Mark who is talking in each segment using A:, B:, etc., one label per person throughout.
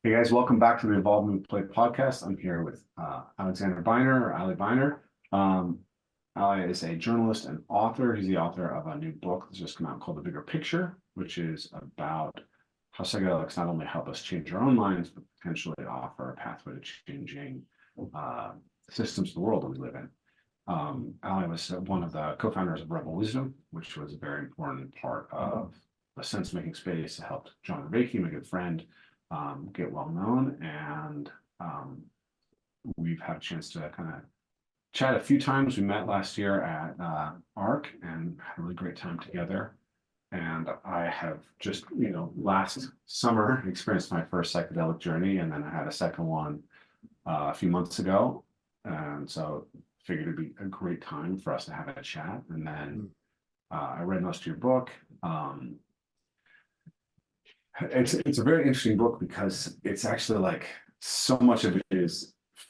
A: Hey guys, welcome back to the Evolve Move Play podcast. I'm here with Alexander Beiner, or Ali Beiner. Ali is a journalist and author. He's the author of a new book that's just come out called The Bigger Picture, which is about how psychedelics not only help us change our own minds, but potentially offer a pathway to changing systems of the world that we live in. Ali was one of the co-founders of Rebel Wisdom, which was a very important part of the sense-making space. It helped John Vervaeke, my good friend, get well known, and we've had a chance to kind of chat a few times. We met last year at ARC and had a really great time together. And I have just, last summer experienced my first psychedelic journey, and then I had a second one a few months ago. And so figured it'd be a great time for us to have a chat. And then I read most of your book. It's a very interesting book because it's actually like so much of it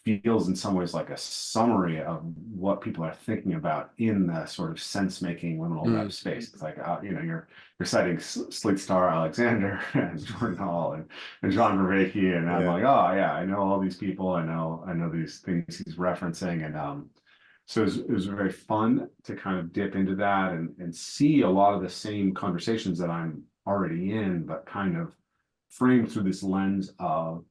A: feels in some ways like a summary of what people are thinking about in the sort of sense-making liminal web space. It's like you're citing Slate Star Alexander and Jordan Hall and John Vervaeke, and I'm like, oh yeah, I know all these people. I know these things he's referencing, and so it was very fun to kind of dip into that and see a lot of the same conversations that I'm already in, but kind of framed through this lens of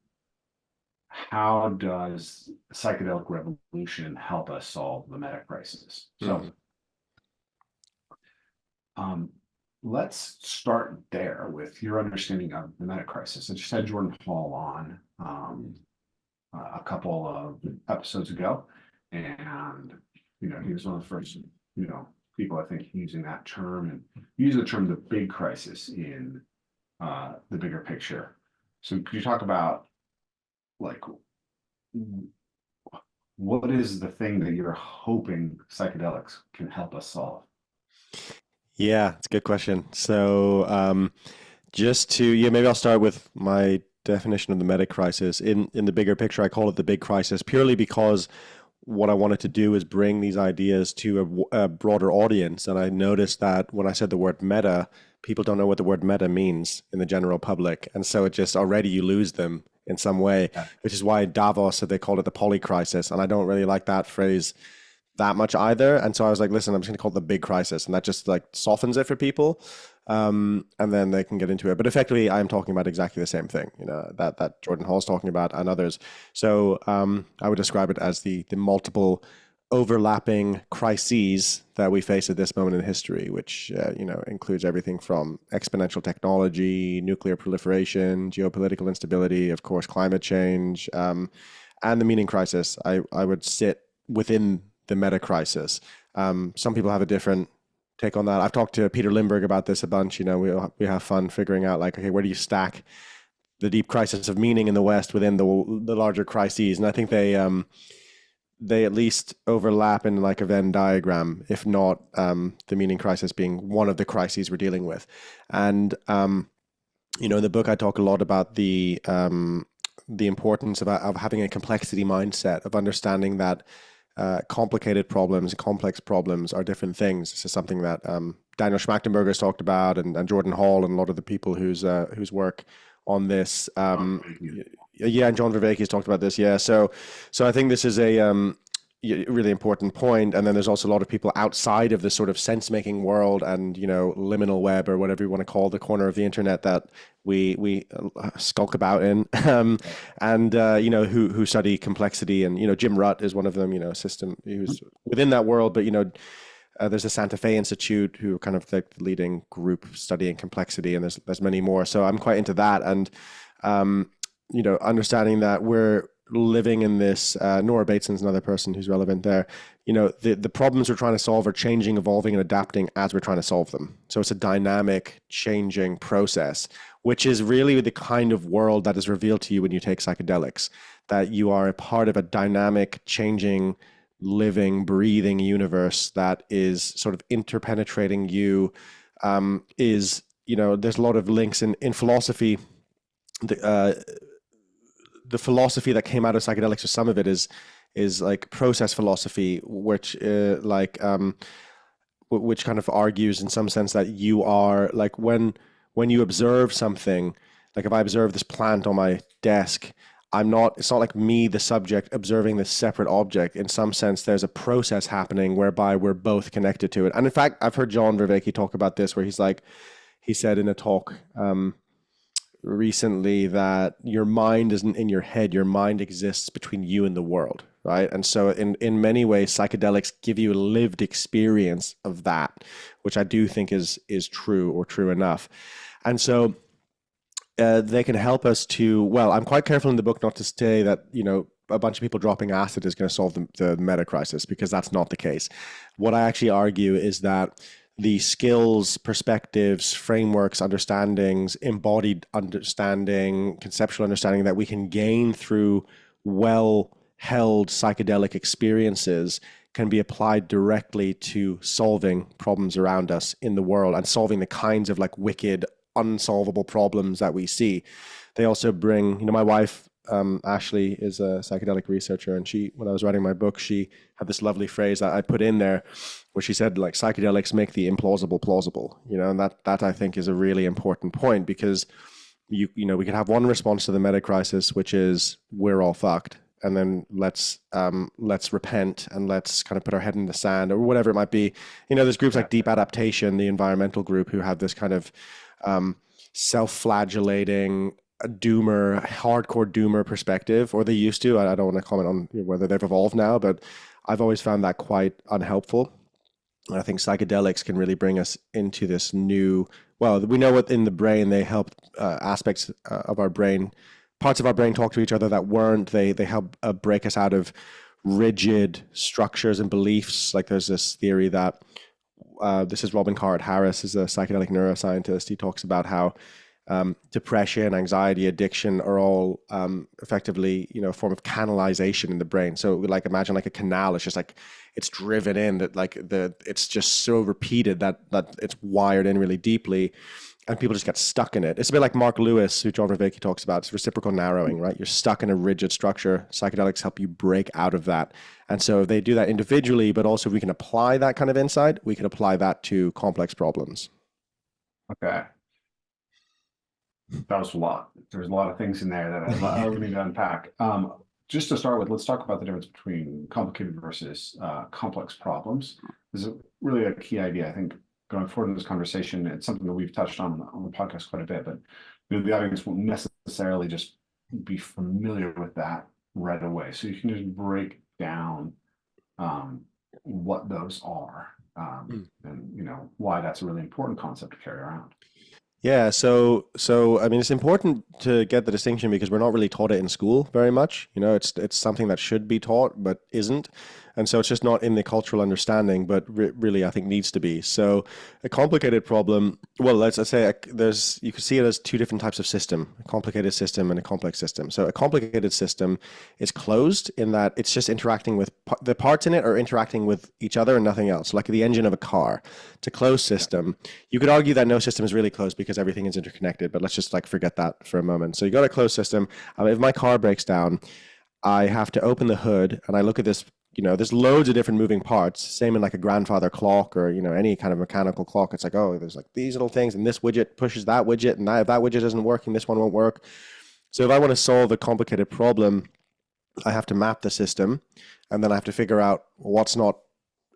A: how does psychedelic revolution help us solve the meta crisis? So let's start there with your understanding of the meta crisis. I just had Jordan Hall on a couple of episodes ago, and he was one of the first people, I think, using that term and using the term the big crisis in the bigger picture. So could you talk about like what is the thing that you're hoping psychedelics can help us solve?
B: Yeah, it's a good question. So maybe I'll start with my definition of the meta crisis. In the bigger picture, I call it the big crisis purely because what I wanted to do is bring these ideas to a broader audience. And I noticed that when I said the word meta, people don't know what the word meta means in the general public. And so it just already you lose them in some way, which is why Davos said they called it the poly crisis. And I don't really like that phrase that much either. And so I was like, listen, I'm just going to call it the big crisis. And that just like softens it for people. And then they can get into it. But effectively, I'm talking about exactly the same thing, that Jordan Hall's talking about and others. So I would describe it as the multiple overlapping crises that we face at this moment in history, which includes everything from exponential technology, nuclear proliferation, geopolitical instability, of course, climate change, and the meaning crisis. I would sit within the meta crisis. Some people have a different take on that. I've talked to Peter Lindbergh about this a bunch. We have fun figuring out like, okay, where do you stack the deep crisis of meaning in the West within the larger crises? And I think they at least overlap in like a Venn diagram, if not the meaning crisis being one of the crises we're dealing with. And in the book, I talk a lot about the importance of having a complexity mindset, of understanding that complicated problems, complex problems are different things. This is something that Daniel Schmachtenberger has talked about, and Jordan Hall, and a lot of the people whose work on this. And John Vervaeke has talked about this. Yeah, so I think this is a really important point. And then there's also a lot of people outside of the sort of sense-making world and liminal web, or whatever you want to call the corner of the internet that we skulk about in, and who study complexity. And Jim Rutt is one of them. Who's within that world, but there's the Santa Fe Institute, who are kind of the leading group studying complexity, and there's many more. So I'm quite into that, and understanding that we're living in this. Nora Bateson's another person who's relevant there. The problems we're trying to solve are changing, evolving, and adapting as we're trying to solve them. So it's a dynamic, changing process, which is really the kind of world that is revealed to you when you take psychedelics, that you are a part of a dynamic, changing, living, breathing universe that is sort of interpenetrating you. There's a lot of links in philosophy. The philosophy that came out of psychedelics, or some of it is like process philosophy, which kind of argues in some sense that you are like when you observe something, Like if I observe this plant on my desk, it's not like me, the subject, observing this separate object. In some sense, there's a process happening whereby we're both connected to it. And in fact, I've heard John Vervaeke talk about this, where he said in a talk recently that your mind isn't in your head, your mind exists between you and the world, right? And so in many ways, psychedelics give you a lived experience of that, which I do think is true, or true enough. And so they can help us to, well, I'm quite careful in the book not to say that, a bunch of people dropping acid is going to solve the meta crisis, because that's not the case. What I actually argue is that the skills, perspectives, frameworks, understandings, embodied understanding, conceptual understanding that we can gain through well-held psychedelic experiences can be applied directly to solving problems around us in the world, and solving the kinds of like wicked, unsolvable problems that we see. They also bring, my wife, Ashley, is a psychedelic researcher, and when I was writing my book, she had this lovely phrase that I put in there, where she said, like, psychedelics make the implausible plausible, and that I think is a really important point, because we could have one response to the meta crisis, which is we're all fucked, and then let's repent and let's kind of put our head in the sand, or whatever it might be. There's groups like Deep Adaptation, the environmental group, who have this kind of self-flagellating hardcore doomer perspective, or they used to. I don't want to comment on whether they've evolved now, but I've always found that quite unhelpful. And I think psychedelics can really bring us into this new, well, we know what in the brain they help aspects of our brain, parts of our brain talk to each other that weren't. They help break us out of rigid structures and beliefs. Like there's this theory that this is Robin Carhart-Harris, is a psychedelic neuroscientist. He talks about how depression, anxiety, addiction are all effectively, a form of canalization in the brain. So like imagine like a canal. It's just like it's driven in, that like it's just so repeated that it's wired in really deeply, and people just get stuck in it. It's a bit like Mark Lewis, who John Vervaeke talks about. It's reciprocal narrowing, right? You're stuck in a rigid structure. Psychedelics help you break out of that. And so they do that individually, but also if we can apply that kind of insight, we can apply that to complex problems.
A: Okay. That was a lot. There's a lot of things in there that I really need to unpack. Just to start with, let's talk about the difference between complicated versus complex problems. This is really a key idea, I think, going forward in this conversation. It's something that we've touched on the podcast quite a bit, but the audience won't necessarily just be familiar with that right away. So you can just break down what those are, and why that's a really important concept to carry around.
B: Yeah, so I mean, it's important to get the distinction, because we're not really taught it in school very much. It's something that should be taught but isn't, and so it's just not in the cultural understanding, but really I think needs to be. So a complicated problem, well, let's say you can see it as two different types of system: a complicated system and a complex system. So a complicated system is closed in that it's just interacting with the parts in it are interacting with each other and nothing else, like the engine of a car. It's a closed system. You could argue that no system is really closed because everything is interconnected, but let's just like forget that for a moment. So you got a closed system. If my car breaks down, I have to open the hood and I look at this, there's loads of different moving parts. Same in like a grandfather clock, or, any kind of mechanical clock. It's like, oh, there's like these little things, and this widget pushes that widget, and if that widget isn't working, this one won't work. So if I want to solve a complicated problem, I have to map the system, and then I have to figure out what's not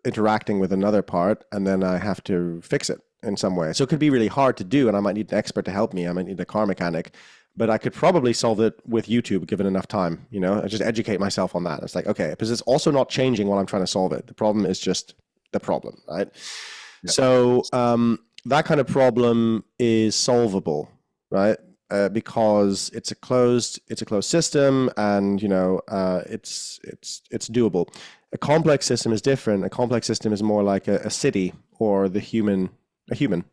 B: interacting with another part, and then I have to fix it in some way. So it could be really hard to do, and I might need an expert to help me. I might need a car mechanic, but I could probably solve it with YouTube given enough time. I just educate myself on that. It's like, okay, because it's also not changing while I'm trying to solve it. The problem is just the problem, right? Yeah. So that kind of problem is solvable, right? Because it's a closed system, and it's doable. A complex system is different. A complex system is more like a city, or a human,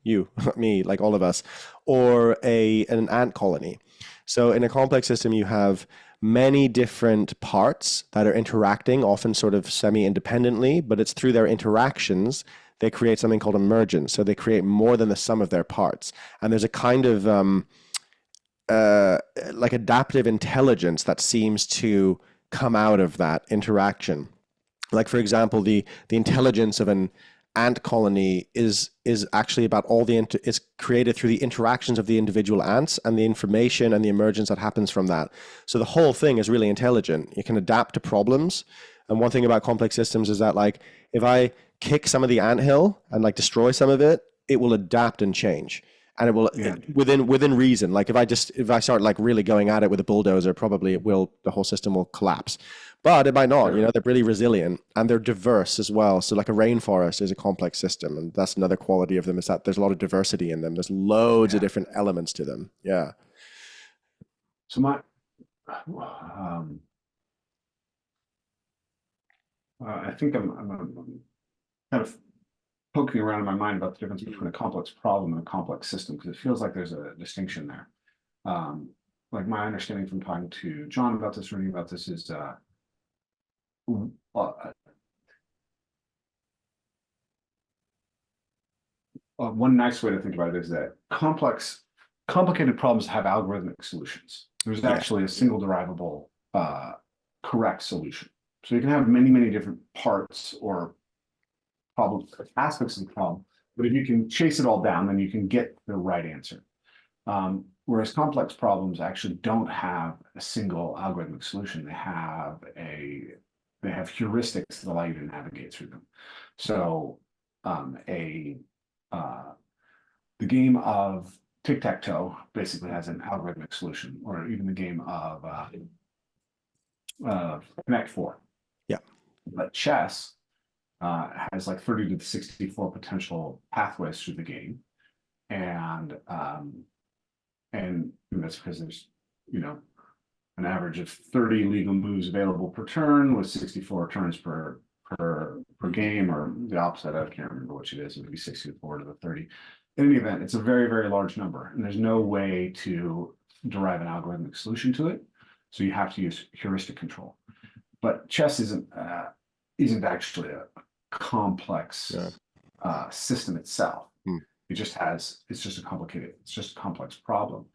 B: you, me, like all of us, or an ant colony. So in a complex system, you have many different parts that are interacting, often sort of semi-independently, but it's through their interactions they create something called emergence. So they create more than the sum of their parts. And there's a kind of like adaptive intelligence that seems to come out of that interaction. Like, for example, the intelligence of an ant colony is actually about all the it's created through the interactions of the individual ants and the information and the emergence that happens from that. So the whole thing is really intelligent. You can adapt to problems. And one thing about complex systems is that, like, if I kick some of the anthill and like destroy some of it, it will adapt and change. And it will,
A: Yeah.
B: within reason. Like if I start like really going at it with a bulldozer, probably the whole system will collapse. But it might not.
A: Sure.
B: They're really resilient and they're diverse as well. So like a rainforest is a complex system, and that's another quality of them, is that there's a lot of diversity in them. There's loads of different elements to them. Yeah.
A: So I think I'm kind of poking around in my mind about the difference between a complex problem and a complex system, because it feels like there's a distinction there. Like my understanding from talking to John about this, reading about this, is one nice way to think about it is that complicated problems have algorithmic solutions. There's actually a single derivable correct solution. So you can have many different parts or problems, aspects of the problem, but if you can chase it all down, then you can get the right answer. Whereas complex problems actually don't have a single algorithmic solution. They have heuristics that allow you to navigate through them. So the game of tic-tac-toe basically has an algorithmic solution, or even the game of Connect Four. Yeah. But chess has like 30 to the 64 potential pathways through the game, and that's because there's an average of 30 legal moves available per turn, with 64 turns per game, or the opposite. I can't remember which it is. It would be 64 to the 30. In any event, it's a very large number, and there's no way to derive an algorithmic solution to it. So you have to use heuristic control. But chess isn't actually a complex system itself. It's just a complex problem.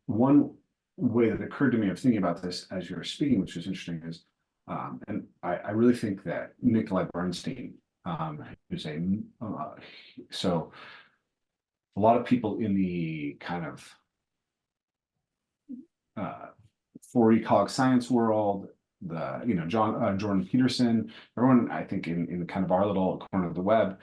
A: One way that occurred to me of thinking about this as you were speaking, which is interesting, is and I really think that Nikolai Bernstein is so a lot of people in the kind of 4E science world, Jordan Peterson, everyone, I think in kind of our little corner of the web,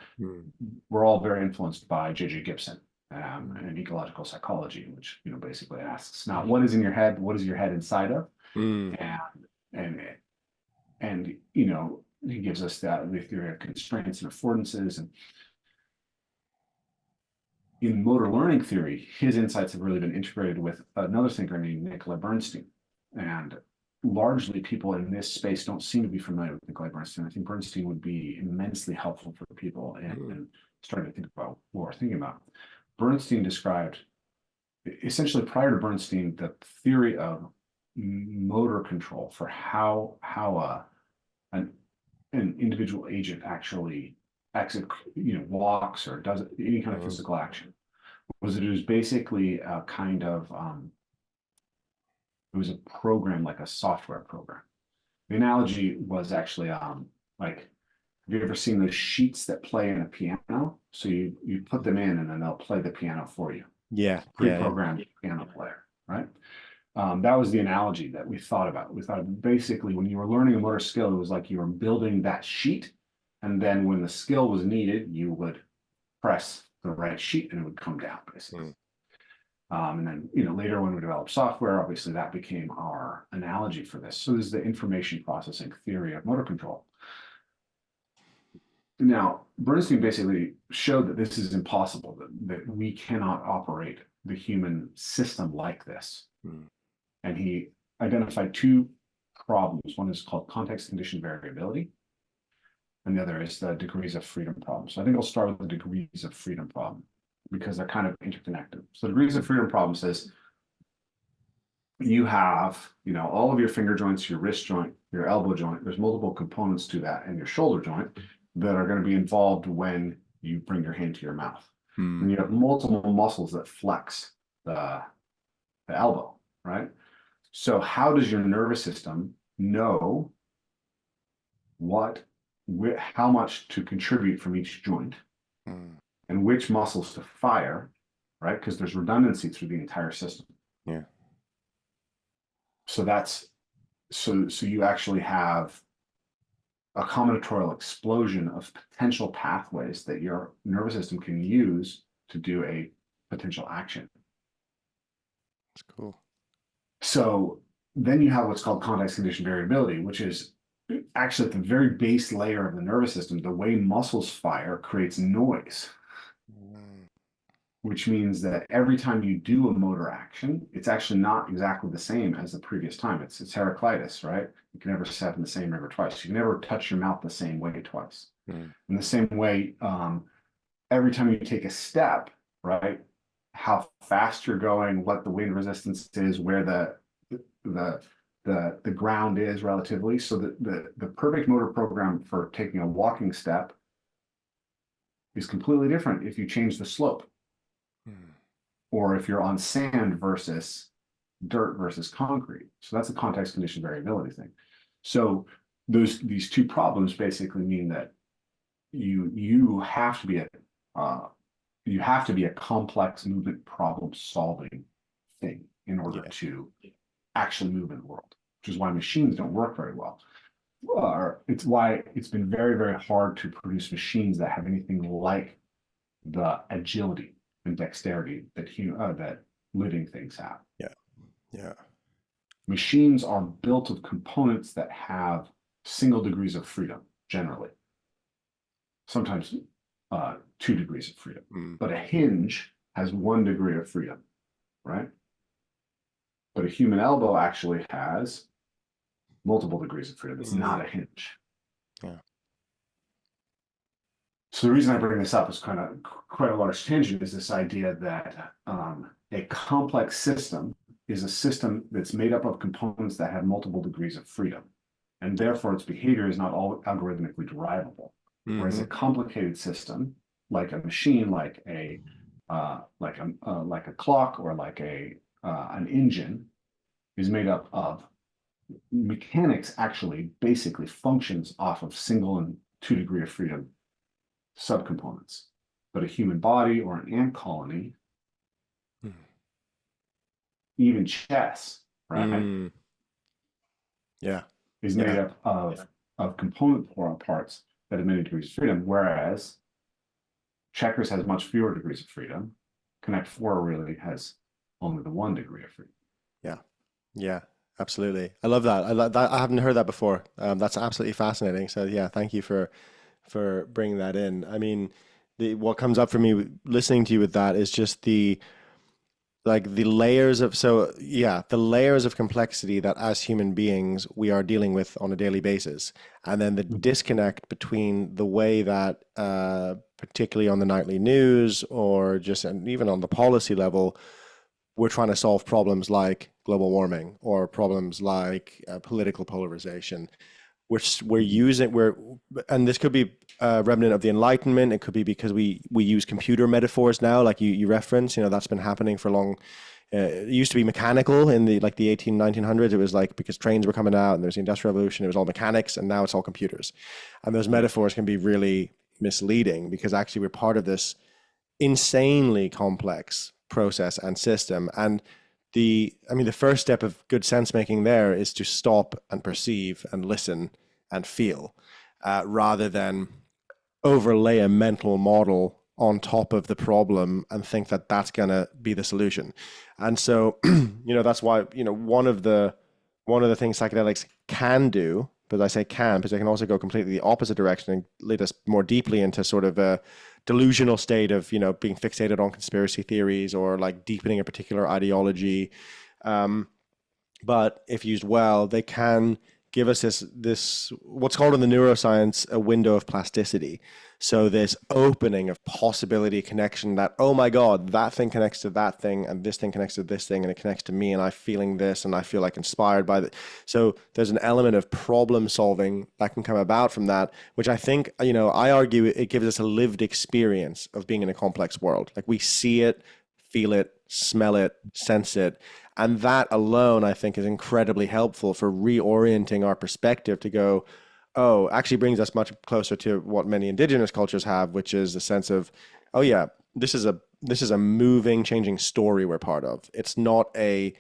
A: we're all very influenced by J.J. Gibson and ecological psychology, which basically asks not what is in your head, but what is your head inside of, and he gives us the theory of constraints and affordances. And in motor learning theory, his insights have really been integrated with another thinker named Nikolai Bernstein. And largely people in this space don't seem to be familiar with Nikolai Bernstein. I think Bernstein would be immensely helpful for people in starting to think about what we're thinking about. Bernstein described, essentially prior to Bernstein, the theory of motor control for how an individual agent actually walks or does any kind of physical action. It was basically a kind of it was a program, like a software program. The analogy was actually like, have you ever seen those sheets that play in a piano? So you put them in and then they'll play the piano for you.
B: Yeah.
A: Pre-programmed piano player, right? That was the analogy that we thought about. We thought basically when you were learning a motor skill, it was like you were building that sheet, and then when the skill was needed, you would press the right sheet and it would come down, basically. And then, later when we developed software, obviously that became our analogy for this. So this is the information processing theory of motor control. Now, Bernstein basically showed that this is impossible, that we cannot operate the human system like this. And he identified two problems. One is called context condition variability, and the other is the degrees of freedom problem. So I think I'll start with the degrees of freedom problem, because they're kind of interconnected. So degrees of freedom problem says you have, all of your finger joints, your wrist joint, your elbow joint, there's multiple components to that, and your shoulder joint that are going to be involved when you bring your hand to your mouth. And you have multiple muscles that flex the elbow, right? So how does your nervous system know what how much to contribute from each joint
B: Mm.
A: and which muscles to fire, right? Because there's redundancy through the entire system.
B: Yeah.
A: So so you actually have a combinatorial explosion of potential pathways that your nervous system can use to do a potential action.
B: That's cool.
A: So then you have what's called context condition variability, which is actually at the very base layer of the nervous system. The way muscles fire creates noise,
B: Mm.
A: which means that every time you do a motor action, it's actually not exactly the same as the previous time. It's Heraclitus, right? You can never step in the same river twice. You can never touch your mouth the same way twice.
B: Mm.
A: In the same way, every time you take a step, right, how fast you're going, what the wind resistance is, where the ground is relatively. So the perfect motor program for taking a walking step is completely different if you change the slope,
B: Mm.
A: or if you're on sand versus dirt versus concrete. So that's a context condition variability thing. So these two problems basically mean that you have to be a complex movement problem solving thing in order
B: Yeah.
A: to actually move in the world, which is why machines don't work very well. It's why it's been very, very hard to produce machines that have anything like the agility and dexterity that living things have.
B: Yeah. Yeah.
A: Machines are built of components that have single degrees of freedom, generally. Sometimes 2 degrees of freedom.
B: Mm.
A: But a hinge has 1 degree of freedom, right? But a human elbow actually has multiple degrees of freedom. It's not a hinge.
B: Yeah.
A: So the reason I bring this up is kind of quite a large tangent, is this idea that a complex system is a system that's made up of components that have multiple degrees of freedom, and therefore its behavior is not all algorithmically derivable. Whereas a complicated system, like a machine, like a clock, or like an engine, is made up of mechanics. Actually, basically functions off of single and 2 degree of freedom subcomponents. But a human body or an ant colony,
B: Mm.
A: even chess, right,
B: Mm. Yeah.
A: is made
B: Yeah.
A: up of component parts that have many degrees of freedom, whereas checkers has much fewer degrees of freedom. Connect Four really has only the 1 degree of freedom.
B: Yeah. Yeah. Absolutely. I love that. I love that. I haven't heard that before. That's absolutely fascinating. So yeah, thank you for bringing that in. I mean, what comes up for me listening to you with that is just the layers of, so yeah, the layers of complexity that as human beings we are dealing with on a daily basis, and then the disconnect between the way that particularly on the nightly news, or just, and even on the policy level, we're trying to solve problems like global warming, or problems like political polarization. We're using, and this could be a remnant of the Enlightenment. It could be because we use computer metaphors now, like you reference. That's been happening for long. It used to be mechanical in the 1900s. It was like because trains were coming out and there's the Industrial Revolution. It was all mechanics, and now it's all computers. And those metaphors can be really misleading, because actually we're part of this insanely complex process and system. And the first step of good sense making there is to stop and perceive and listen and feel, rather than overlay a mental model on top of the problem and think that that's going to be the solution. And so, that's why, one of the things psychedelics can do, but I say can because they can also go completely the opposite direction and lead us more deeply into sort of a delusional state of, being fixated on conspiracy theories, or like deepening a particular ideology. But if used well, they can give us this what's called in the neuroscience a window of plasticity. So this opening of possibility, connection, that, oh my God, that thing connects to that thing, and this thing connects to this thing, and it connects to me, and I'm feeling this, and I feel like inspired by that. So there's an element of problem solving that can come about from that, which I think, I argue it gives us a lived experience of being in a complex world. Like we see it, feel it, smell it, sense it. And that alone, I think, is incredibly helpful for reorienting our perspective to go, Oh, actually brings us much closer to what many indigenous cultures have, which is the sense of, oh yeah, this is a moving, changing story we're part of. It's not a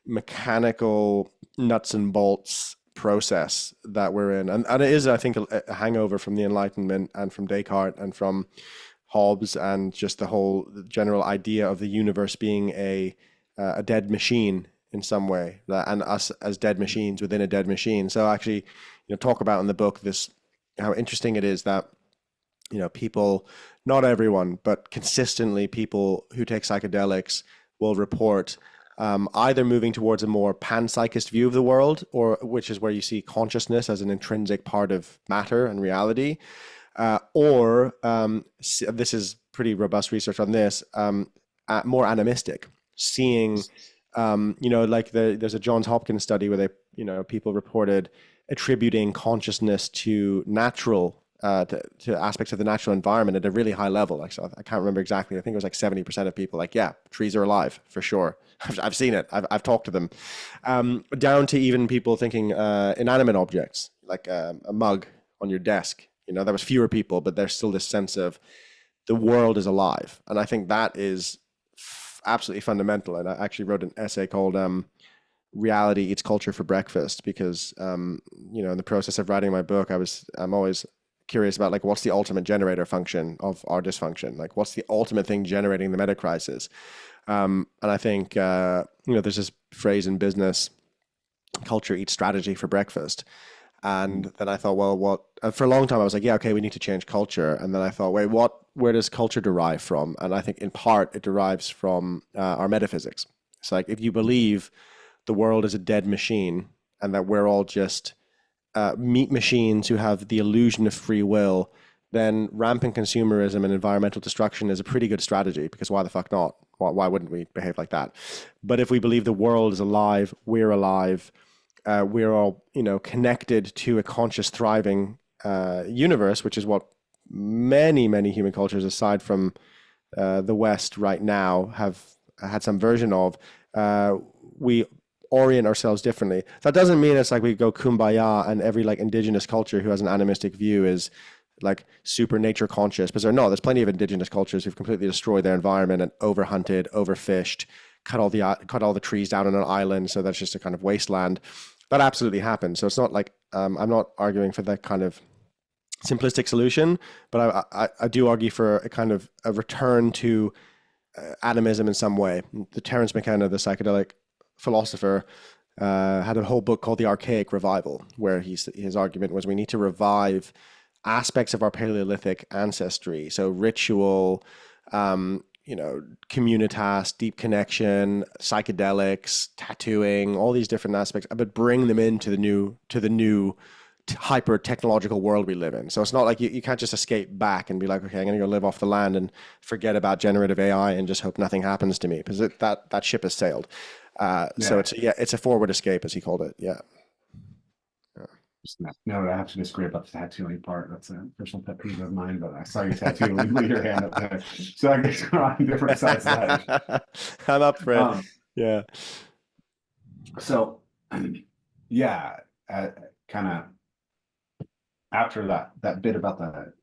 B: mechanical nuts and bolts process that we're in. And it is, I think, a hangover from the Enlightenment and from Descartes and from Hobbes and just the whole general idea of the universe being a dead machine in some way, and us as dead machines within a dead machine. So actually, talk about in the book this how interesting it is that people, not everyone, but consistently people who take psychedelics will report either moving towards a more panpsychist view of the world, or which is where you see consciousness as an intrinsic part of matter and reality, or this is pretty robust research on this, more animistic, seeing, like there's a Johns Hopkins study where they, people reported attributing consciousness to natural, to aspects of the natural environment at a really high level. Like, so I can't remember exactly. I think it was like 70% of people like, yeah, trees are alive for sure. I've seen it. I've talked to them, down to even people thinking inanimate objects like a mug on your desk. There was fewer people, but there's still this sense of the world is alive. And I think that is absolutely fundamental. And I actually wrote an essay called Reality Eats Culture for Breakfast because, in the process of writing my book, I'm always curious about like, what's the ultimate generator function of our dysfunction? Like, what's the ultimate thing generating the meta crisis? And I think, there's this phrase in business, culture eats strategy for breakfast. And then I thought, well, for a long time I was like, yeah, okay, we need to change culture. And then I thought, wait, where does culture derive from? And I think in part it derives from our metaphysics. It's like, if you believe the world is a dead machine and that we're all just meat machines who have the illusion of free will, then rampant consumerism and environmental destruction is a pretty good strategy, because why the fuck not? Why wouldn't we behave like that? But if we believe the world is alive, we're alive, we're all, connected to a conscious, thriving universe, which is what many, many human cultures, aside from the West right now, have had some version of. We orient ourselves differently. That doesn't mean it's like we go kumbaya and every like indigenous culture who has an animistic view is like super nature conscious, because there's plenty of indigenous cultures who've completely destroyed their environment and overhunted, overfished, cut all the trees down on an island, so that's just a kind of wasteland. That absolutely happens. So it's not like I'm not arguing for that kind of simplistic solution, but I do argue for a kind of a return to atomism in some way. The Terence McKenna, the psychedelic philosopher, had a whole book called The Archaic Revival, where his argument was we need to revive aspects of our Paleolithic ancestry. So ritual, communitas, deep connection, psychedelics, tattooing, all these different aspects, but bring them into the new hyper technological world we live in. So it's not like you can't just escape back and be like, okay, I'm going to go live off the land and forget about generative AI and just hope nothing happens to me, because that ship has sailed. So it's a forward escape, as he called it. Yeah.
A: No, I have to disagree about the tattooing part. That's a personal pet peeve of mine, but I saw you tattoo and leave your hand up there. So I guess we're on different sides of that.
B: I'm up for it. Yeah.
A: So, yeah, kind of after that bit about the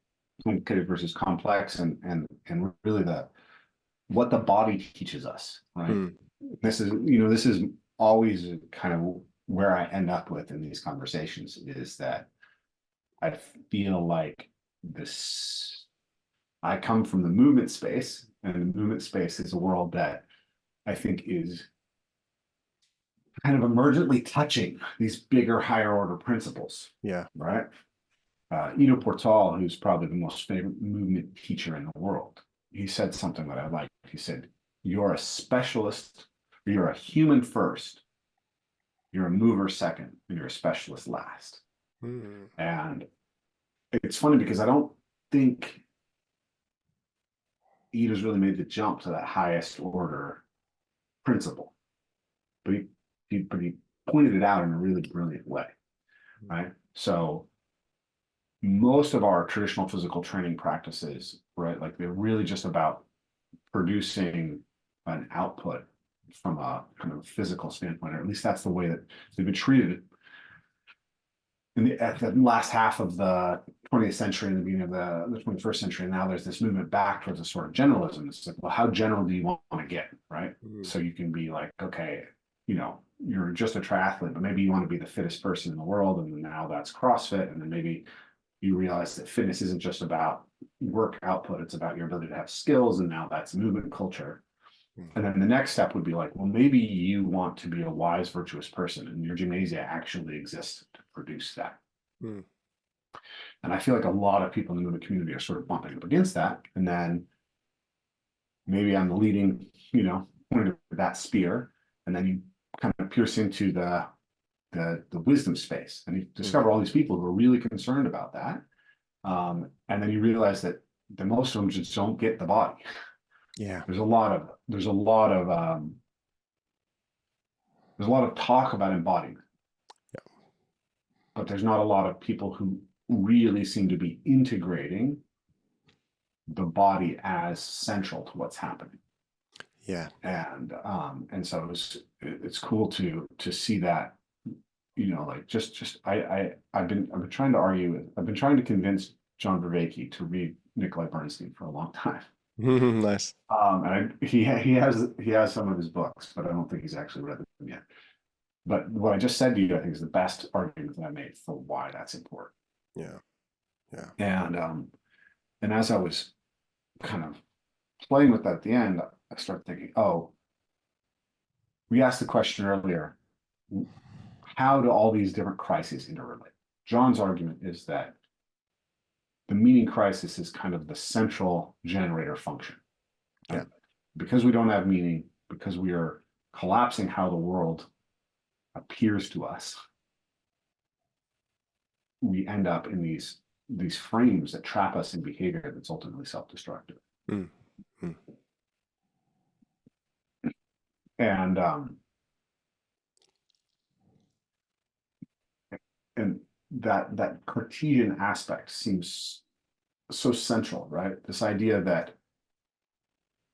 A: complicated versus complex and really what the body teaches us, right? This is always kind of where I end up with in these conversations, is that I feel like I come from the movement space, and the movement space is a world that I think is kind of emergently touching these bigger, higher order principles.
B: Yeah.
A: Right. Ido Portal, who's probably the most favorite movement teacher in the world, he said something that I liked. He said, "You're a specialist, or you're a human first, you're a mover second, and you're a specialist last." And it's funny because I don't think Ida's really made the jump to that highest order principle, but he pointed it out in a really brilliant way, right? So most of our traditional physical training practices, right, like they're really just about producing an output from a kind of physical standpoint, or at least that's the way that they've been treated. at the last half of the 20th century and the beginning of the 21st century. And now there's this movement back towards a sort of generalism. It's like, well, how general do you want to get, right? So you can be like, okay, you're just a triathlete, but maybe you want to be the fittest person in the world. And now that's CrossFit. And then maybe you realize that fitness isn't just about work output, it's about your ability to have skills. And now that's movement culture. And then the next step would be like, well, maybe you want to be a wise, virtuous person, and your gymnasia actually exists to produce that. And I feel like a lot of people in the movement community are sort of bumping up against that. And then maybe I'm the leading, point of that spear, and then you kind of pierce into the wisdom space, and you discover all these people who are really concerned about that. And then you realize that the most of them just don't get the body.
B: Yeah.
A: There's a lot of talk about embodiment.
B: Yeah.
A: But there's not a lot of people who really seem to be integrating the body as central to what's happening.
B: Yeah.
A: And so it's cool to see that, like I've been trying to convince John Vervaeke to read Nikolai Bernstein for a long time.
B: Nice.
A: And he has some of his books, but I don't think he's actually read them yet. But what I just said to you, I think, is the best argument that I made for why that's important.
B: Yeah. Yeah.
A: And as I was kind of playing with that at the end, I started thinking, oh, we asked the question earlier, how do all these different crises interrelate? John's argument is that the meaning crisis is kind of the central generator function.
B: Yeah.
A: Because we don't have meaning, because we are collapsing how the world appears to us, we end up in these frames that trap us in behavior that's ultimately self-destructive. And that Cartesian aspect seems so central, right? This idea that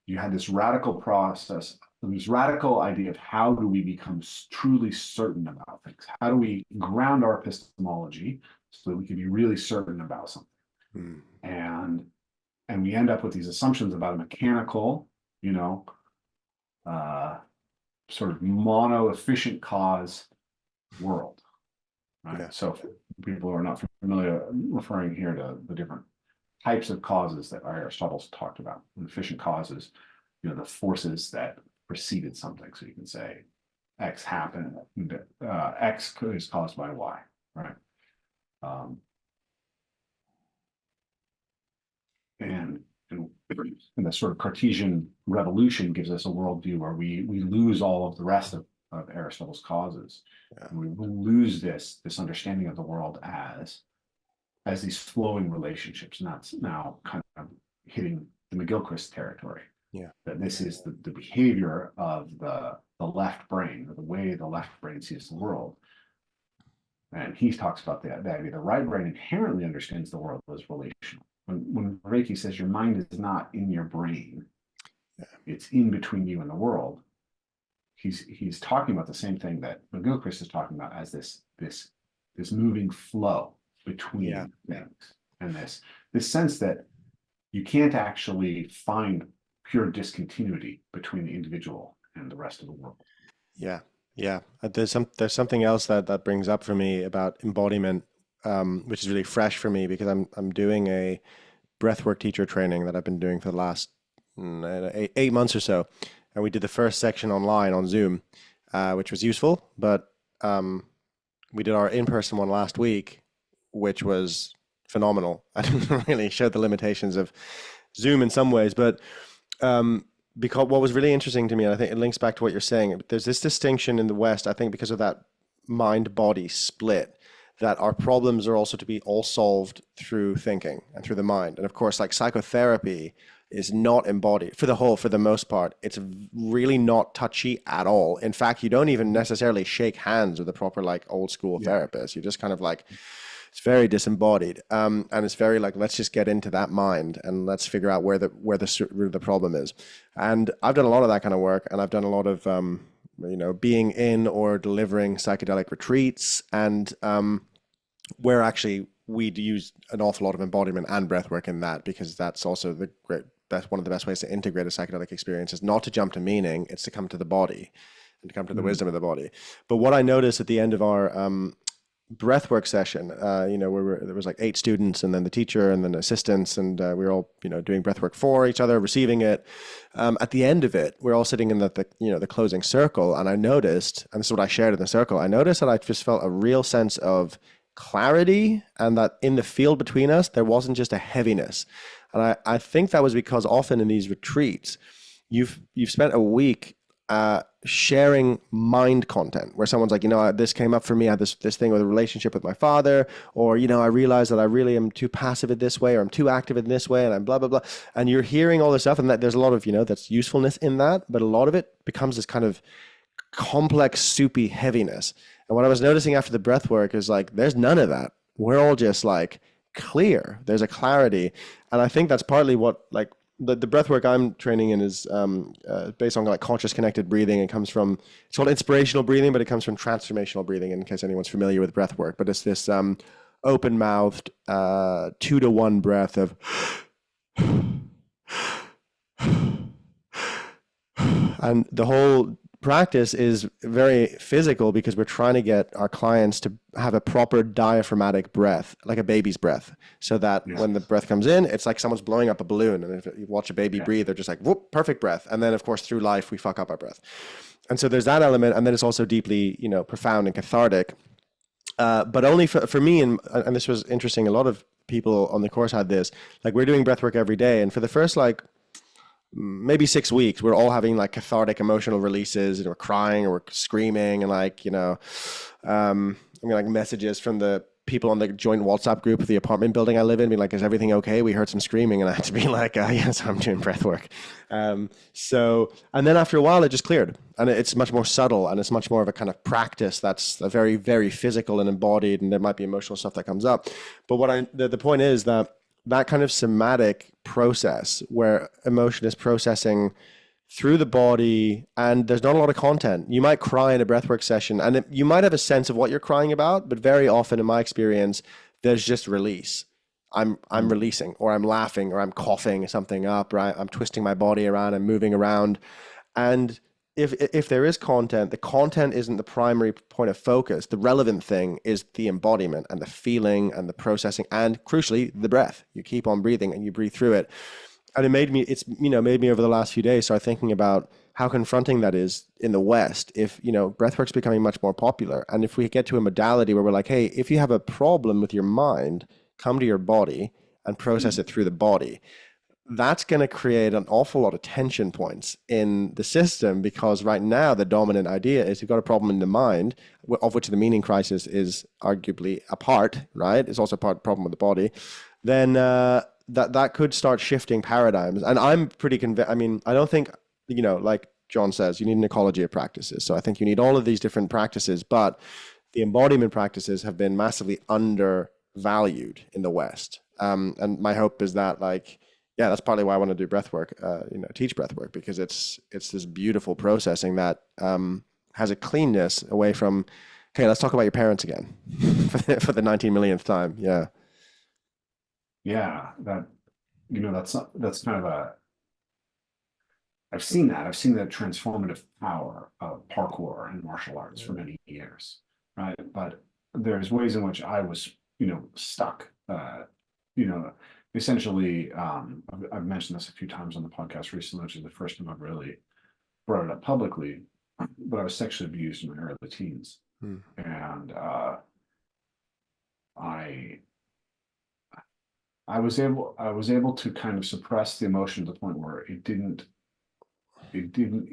A: you had this radical process, this radical idea of how do we become truly certain about things? How do we ground our epistemology so that we can be really certain about something? And we end up with these assumptions about a mechanical, sort of mono-efficient cause world. Right? Yeah. So if people are not familiar, referring here to the different types of causes that Aristotle's talked about. Efficient causes, the forces that preceded something. So you can say X happened, X is caused by Y, right? And the sort of Cartesian revolution gives us a worldview where we lose all of the rest of Aristotle's causes. Yeah. And we lose this understanding of the world as these flowing relationships, and that's now kind of hitting the McGilchrist territory. Yeah. That this is the behavior of the left brain, or the way the left brain sees the world. And he talks about the idea the right brain inherently understands the world as relational. When Reiki says your mind is not in your brain, yeah, it's in between you and the world, he's talking about the same thing that McGilchrist is talking about as this moving flow between, yeah, things, and this sense that you can't actually find pure discontinuity between the individual and the rest of the world.
B: Yeah, yeah. There's something else that brings up for me about embodiment, which is really fresh for me because I'm doing a breathwork teacher training that I've been doing for the last 8 months or so, and we did the first section online on Zoom, which was useful, but we did our in-person one last week, which was phenomenal. I didn't really show the limitations of Zoom in some ways, but because what was really interesting to me, and I think it links back to what you're saying, there's this distinction in the West, I think because of that mind-body split, that our problems are also to be all solved through thinking and through the mind. And of course, like psychotherapy is not embodied for the most part. It's really not touchy at all. In fact, you don't even necessarily shake hands with a proper like old school therapist. You just kind of like, it's very disembodied. And it's very like, let's just get into that mind and let's figure out where the root of the problem is. And I've done a lot of that kind of work, and I've done a lot of, being in or delivering psychedelic retreats. And where actually we'd use an awful lot of embodiment and breath work in that, because that's also that's one of the best ways to integrate a psychedelic experience, is not to jump to meaning, it's to come to the body and to come to the wisdom of the body. But what I noticed at the end of our breathwork session, where there was like 8 students and then the teacher and then assistants, and we were all, doing breathwork for each other, receiving it. At the end of it, we're all sitting in the closing circle, and I noticed, and this is what I shared in the circle, I noticed that I just felt a real sense of clarity, and that in the field between us, there wasn't just a heaviness. And I think that was because often in these retreats, you've spent a week sharing mind content, where someone's like, this came up for me, I had this thing with a relationship with my father, or, I realized that I really am too passive in this way, or I'm too active in this way, and I'm blah, blah, blah. And you're hearing all this stuff, and that there's a lot of, that's usefulness in that, but a lot of it becomes this kind of complex, soupy heaviness. And what I was noticing after the breath work is like, there's none of that. We're all just like clear. There's a clarity. And I think that's partly what, like, the breath work I'm training in is based on like conscious connected breathing. It comes from, it's called inspirational breathing, but it comes from transformational breathing, in case anyone's familiar with breath work. But it's this open-mouthed 2-to-1 breath of and the whole practice is very physical, because we're trying to get our clients to have a proper diaphragmatic breath, like a baby's breath, so that when the breath comes in, it's like someone's blowing up a balloon. And if you watch a baby breathe, they're just like, whoop, perfect breath. And then of course through life we fuck up our breath. And so there's that element, and then it's also deeply, profound and cathartic. But only for me, and this was interesting, a lot of people on the course had this, like, we're doing breath work every day, and for the first maybe 6 weeks, we're all having like cathartic emotional releases, and we're crying or we're screaming, and like, like messages from the people on the joint WhatsApp group of the apartment building I live in, being like, is everything okay? We heard some screaming. And I had to be like, yes, I'm doing breath work. And then after a while, it just cleared, and it's much more subtle, and it's much more of a kind of practice that's very, very physical and embodied, and there might be emotional stuff that comes up. But the point is that kind of somatic process, where emotion is processing through the body, and there's not a lot of content. You might cry in a breathwork session, and you might have a sense of what you're crying about, but very often in my experience, there's just release. I'm releasing, or I'm laughing, or I'm coughing something up, or I'm twisting my body around, I'm moving around. And if there is content, the content isn't the primary point of focus. The relevant thing is the embodiment and the feeling and the processing, and crucially, the breath. You keep on breathing and you breathe through it. And made me over the last few days start thinking about how confronting that is in the West. If, breathwork's becoming much more popular, and if we get to a modality where we're like, hey, if you have a problem with your mind, come to your body and process it through the body. That's going to create an awful lot of tension points in the system, because right now the dominant idea is you've got a problem in the mind, of which the meaning crisis is arguably a part, right? It's also a problem with the body. Then that could start shifting paradigms. And I'm pretty convinced. I mean, I don't think, like John says, you need an ecology of practices. So I think you need all of these different practices, but the embodiment practices have been massively undervalued in the West. And my hope is that, like, yeah, that's partly why I want to do breath work, teach breath work, because it's this beautiful processing that has a cleanness away from, okay, let's talk about your parents again for the 19 millionth time. Yeah.
A: Yeah, that's kind of I've seen the transformative power of parkour and martial arts for many years, right? But there's ways in which I was, stuck, essentially, I've mentioned this a few times on the podcast recently, which is the first time I've really brought it up publicly, but I was sexually abused in my early teens. And I was able to kind of suppress the emotion to the point where it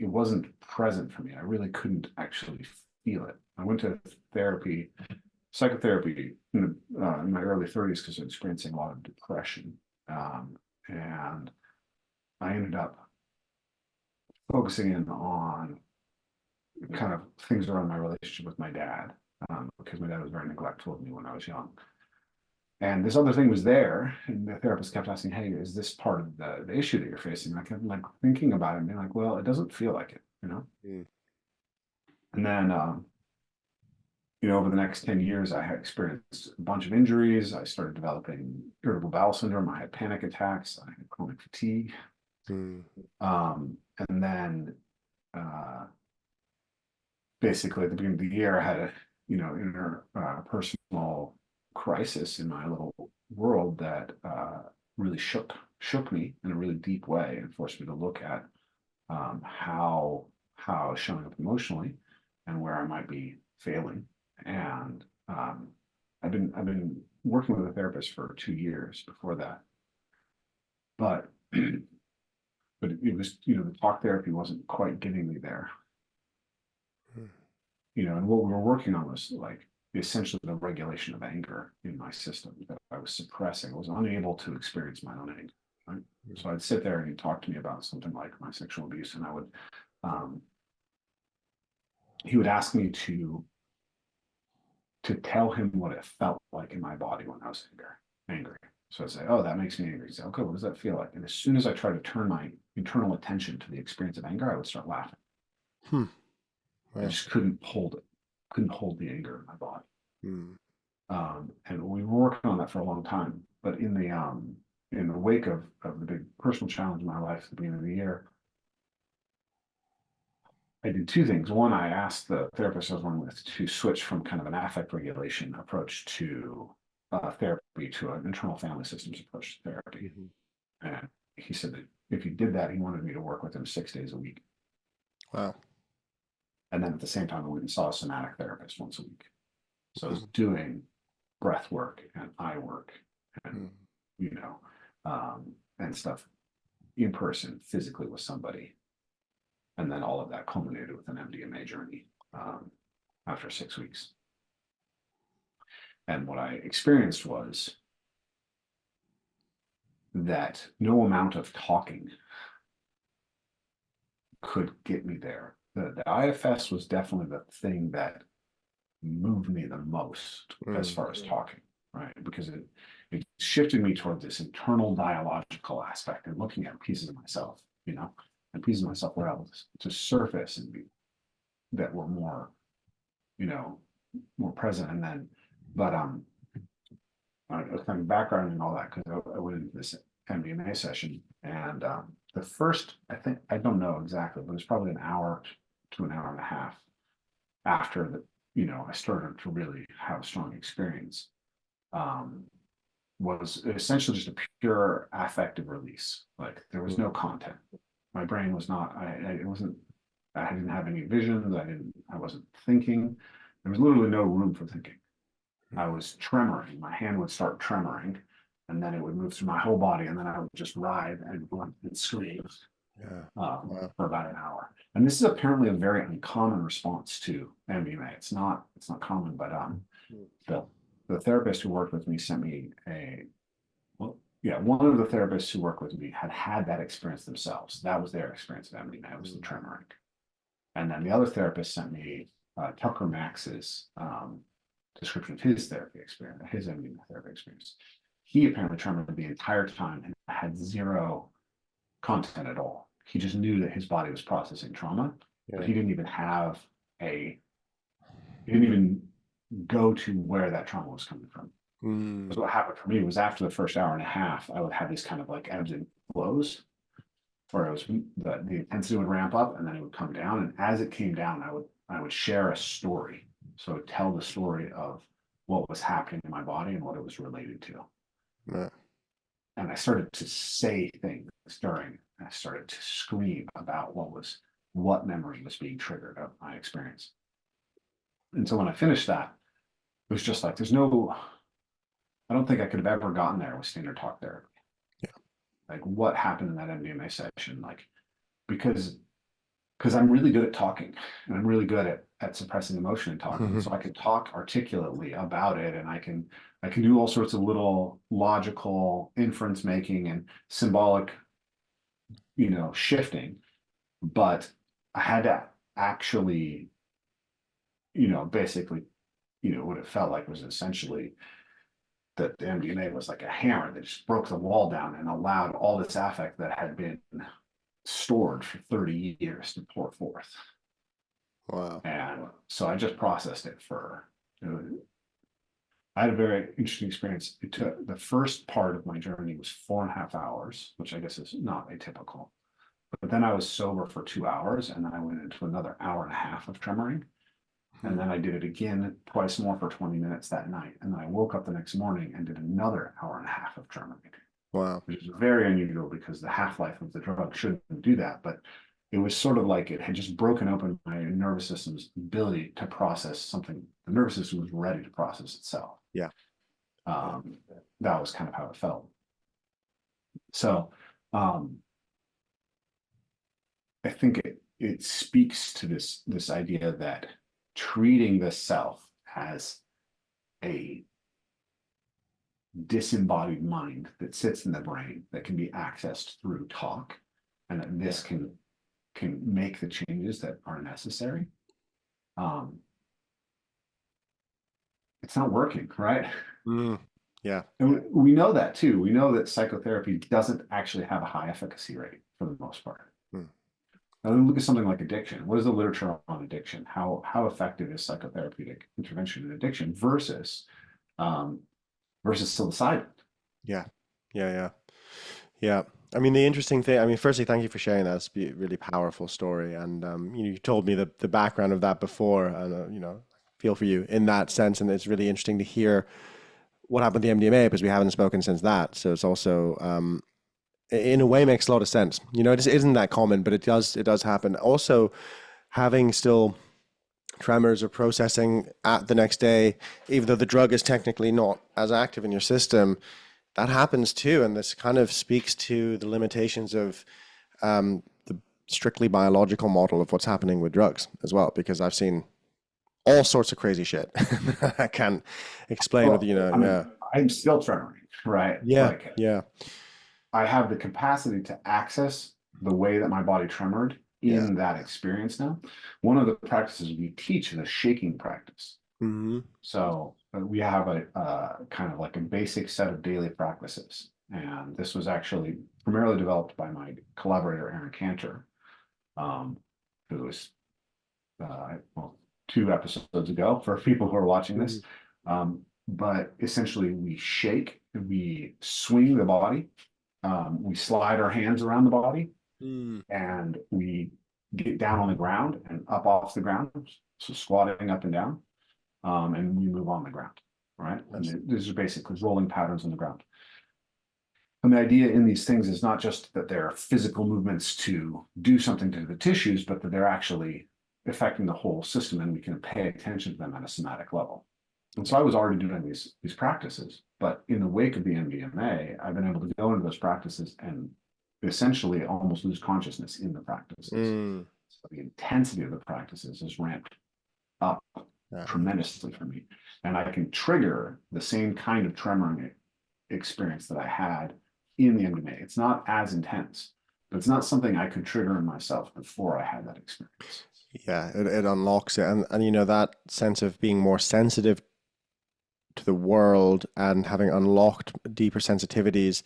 A: wasn't present for me. I really couldn't actually feel it. I went to psychotherapy in my early 30s, because I was experiencing a lot of depression. And I ended up focusing in on kind of things around my relationship with my dad, because my dad was very neglectful of me when I was young. And this other thing was there, and the therapist kept asking, hey, is this part of the issue that you're facing? And I kept like thinking about it and being like, well, it doesn't feel like it, And then over the next 10 years, I had experienced a bunch of injuries. I started developing irritable bowel syndrome. I had panic attacks. I had chronic fatigue.
B: Mm.
A: And then basically at the beginning of the year, I had a, inner personal crisis in my little world that really shook me in a really deep way and forced me to look at how I was showing up emotionally and where I might be failing. And I've been working with a therapist for 2 years before that, but but it was, the talk therapy wasn't quite getting me there.
B: Mm.
A: And what we were working on was like essentially the regulation of anger in my system that I was suppressing. I was unable to experience my own anger. Right? So I'd sit there and he'd talk to me about something like my sexual abuse, and he would ask me to tell him what it felt like in my body when I was angry. So I'd say, "Oh, that makes me angry." He'd say, "Okay, what does that feel like?" And as soon as I tried to turn my internal attention to the experience of anger, I would start laughing.
B: Hmm.
A: I
B: Wow.
A: just couldn't hold it, couldn't hold the anger in my body.
B: Mm.
A: And we were working on that for a long time. But in the wake of the big personal challenge in my life at the beginning of the year, I did two things. One, I asked the therapist I was working with to switch from kind of an affect regulation approach to therapy to an internal family systems approach to therapy.
B: Mhm.
A: And he said that if he did that, he wanted me to work with him 6 days a week.
B: Wow.
A: And then at the same time, I went and saw a somatic therapist once a week. So I was
B: Mm.
A: doing breath work and eye work and,
B: Mm.
A: you know, and stuff in person, physically with somebody. And then all of that culminated with an MDMA journey after 6 weeks. And what I experienced was that no amount of talking could get me there. The IFS was definitely the thing that moved me the most as
B: Mm.
A: far as talking, right? Because it shifted me toward this internal dialogical aspect and looking at pieces of myself, and pieces of myself were able to surface and be that were more, more present. And then, but kind of background and all that, because I went into this MDMA session, and the first, I don't know exactly, but it was probably an hour to an hour and a half after I started to really have a strong experience. Was essentially just a pure affective release. Like there was
B: Mm.
A: no content. My brain was not. It wasn't. I didn't have any visions. I wasn't thinking. There was literally no room for thinking. I was tremoring. My hand would start tremoring, and then it would move through my whole body, and then I would just writhe and grunt and scream
B: Yeah. Wow.
A: for about an hour. And this is apparently a very uncommon response to MDMA. It's not common, but
B: Mm.
A: the therapist who worked with me sent me one of the therapists who worked with me had that experience themselves. That was their experience of MDMA. It was the tremoring. And then the other therapist sent me Tucker Max's description of his therapy experience, his MDMA therapy experience. He apparently tremored the entire time and had zero content at all. He just knew that his body was processing trauma, but
B: Yeah.
A: he didn't even go to where that trauma was coming from.
B: Mm.
A: Because what happened for me was after the first hour and a half, I would have these kind of like ebbs and flows, where it was the intensity would ramp up and then it would come down. And as it came down, I would share a story. So I would tell the story of what was happening in my body and what it was related to.
B: Yeah.
A: And I started to say things during, and I started to scream about what memory was being triggered of my experience. And so when I finished that, it was just like, I don't think I could have ever gotten there with standard talk therapy.
B: Yeah.
A: Like what happened in that MDMA session, like, because I'm really good at talking and I'm really good at suppressing emotion and talking.
B: Mhm.
A: So I can talk articulately about it, and I can do all sorts of little logical inference making and symbolic, shifting. But I had to actually, basically, what it felt like was essentially that the MDMA was like a hammer that just broke the wall down and allowed all this affect that had been stored for 30 years to pour forth.
B: Wow.
A: And so I just processed it for I had a very interesting experience. It took the first part of my journey was 4.5 hours, which I guess is not atypical. But then I was sober for 2 hours, and then I went into another hour and a half of tremoring. And then I did it again twice more for 20 minutes that night. And then I woke up the next morning and did another hour and a half of tremoring.
B: Wow.
A: Which is very unusual because the half-life of the drug shouldn't do that. But it was sort of like it had just broken open my nervous system's ability to process something. The nervous system was ready to process itself.
B: Yeah.
A: That was kind of how it felt. So I think it speaks to this idea that treating the self as a disembodied mind that sits in the brain that can be accessed through talk, and that this can make the changes that are necessary. It's not working, right?
B: Yeah.
A: And we know that too. We know that psychotherapy doesn't actually have a high efficacy rate for the most part. Now look at something like addiction. What is the literature on addiction? How effective is psychotherapeutic intervention in addiction versus psilocybin?
B: Yeah. I mean, the interesting thing, I mean, firstly, thank you for sharing that. It's a really powerful story. And, you told me the background of that before, and, feel for you in that sense. And it's really interesting to hear what happened with the MDMA because we haven't spoken since that. So it's also, in a way, makes a lot of sense. It isn't that common, but it does happen. Also, having still tremors or processing at the next day, even though the drug is technically not as active in your system, that happens too. And this kind of speaks to the limitations of the strictly biological model of what's happening with drugs as well, because I've seen all sorts of crazy shit. I can't explain with,
A: I'm still tremoring, right?
B: Yeah.
A: I have the capacity to access the way that my body tremored in that experience now. One of the practices we teach is a shaking practice. So we have a kind of like a basic set of daily practices. And this was actually primarily developed by my collaborator, Aaron Cantor, who was 2 episodes ago for people who are watching this. But essentially we shake, we swing the body, we slide our hands around the body, and we get down on the ground and up off the ground, so squatting up and down, and we move on the ground, right? And these are basically rolling patterns on the ground. And the idea in these things is not just that they're physical movements to do something to the tissues, but that they're actually affecting the whole system, and we can pay attention to them at a somatic level. And so I was already doing these practices, but in the wake of the MDMA, I've been able to go into those practices and essentially almost lose consciousness in the practices. So the intensity of the practices is ramped up tremendously for me. And I can trigger the same kind of tremoring experience that I had in the MDMA. It's not as intense, but it's not something I could trigger in myself before I had that experience.
B: Yeah, it unlocks it. And that sense of being more sensitive to the world and having unlocked deeper sensitivities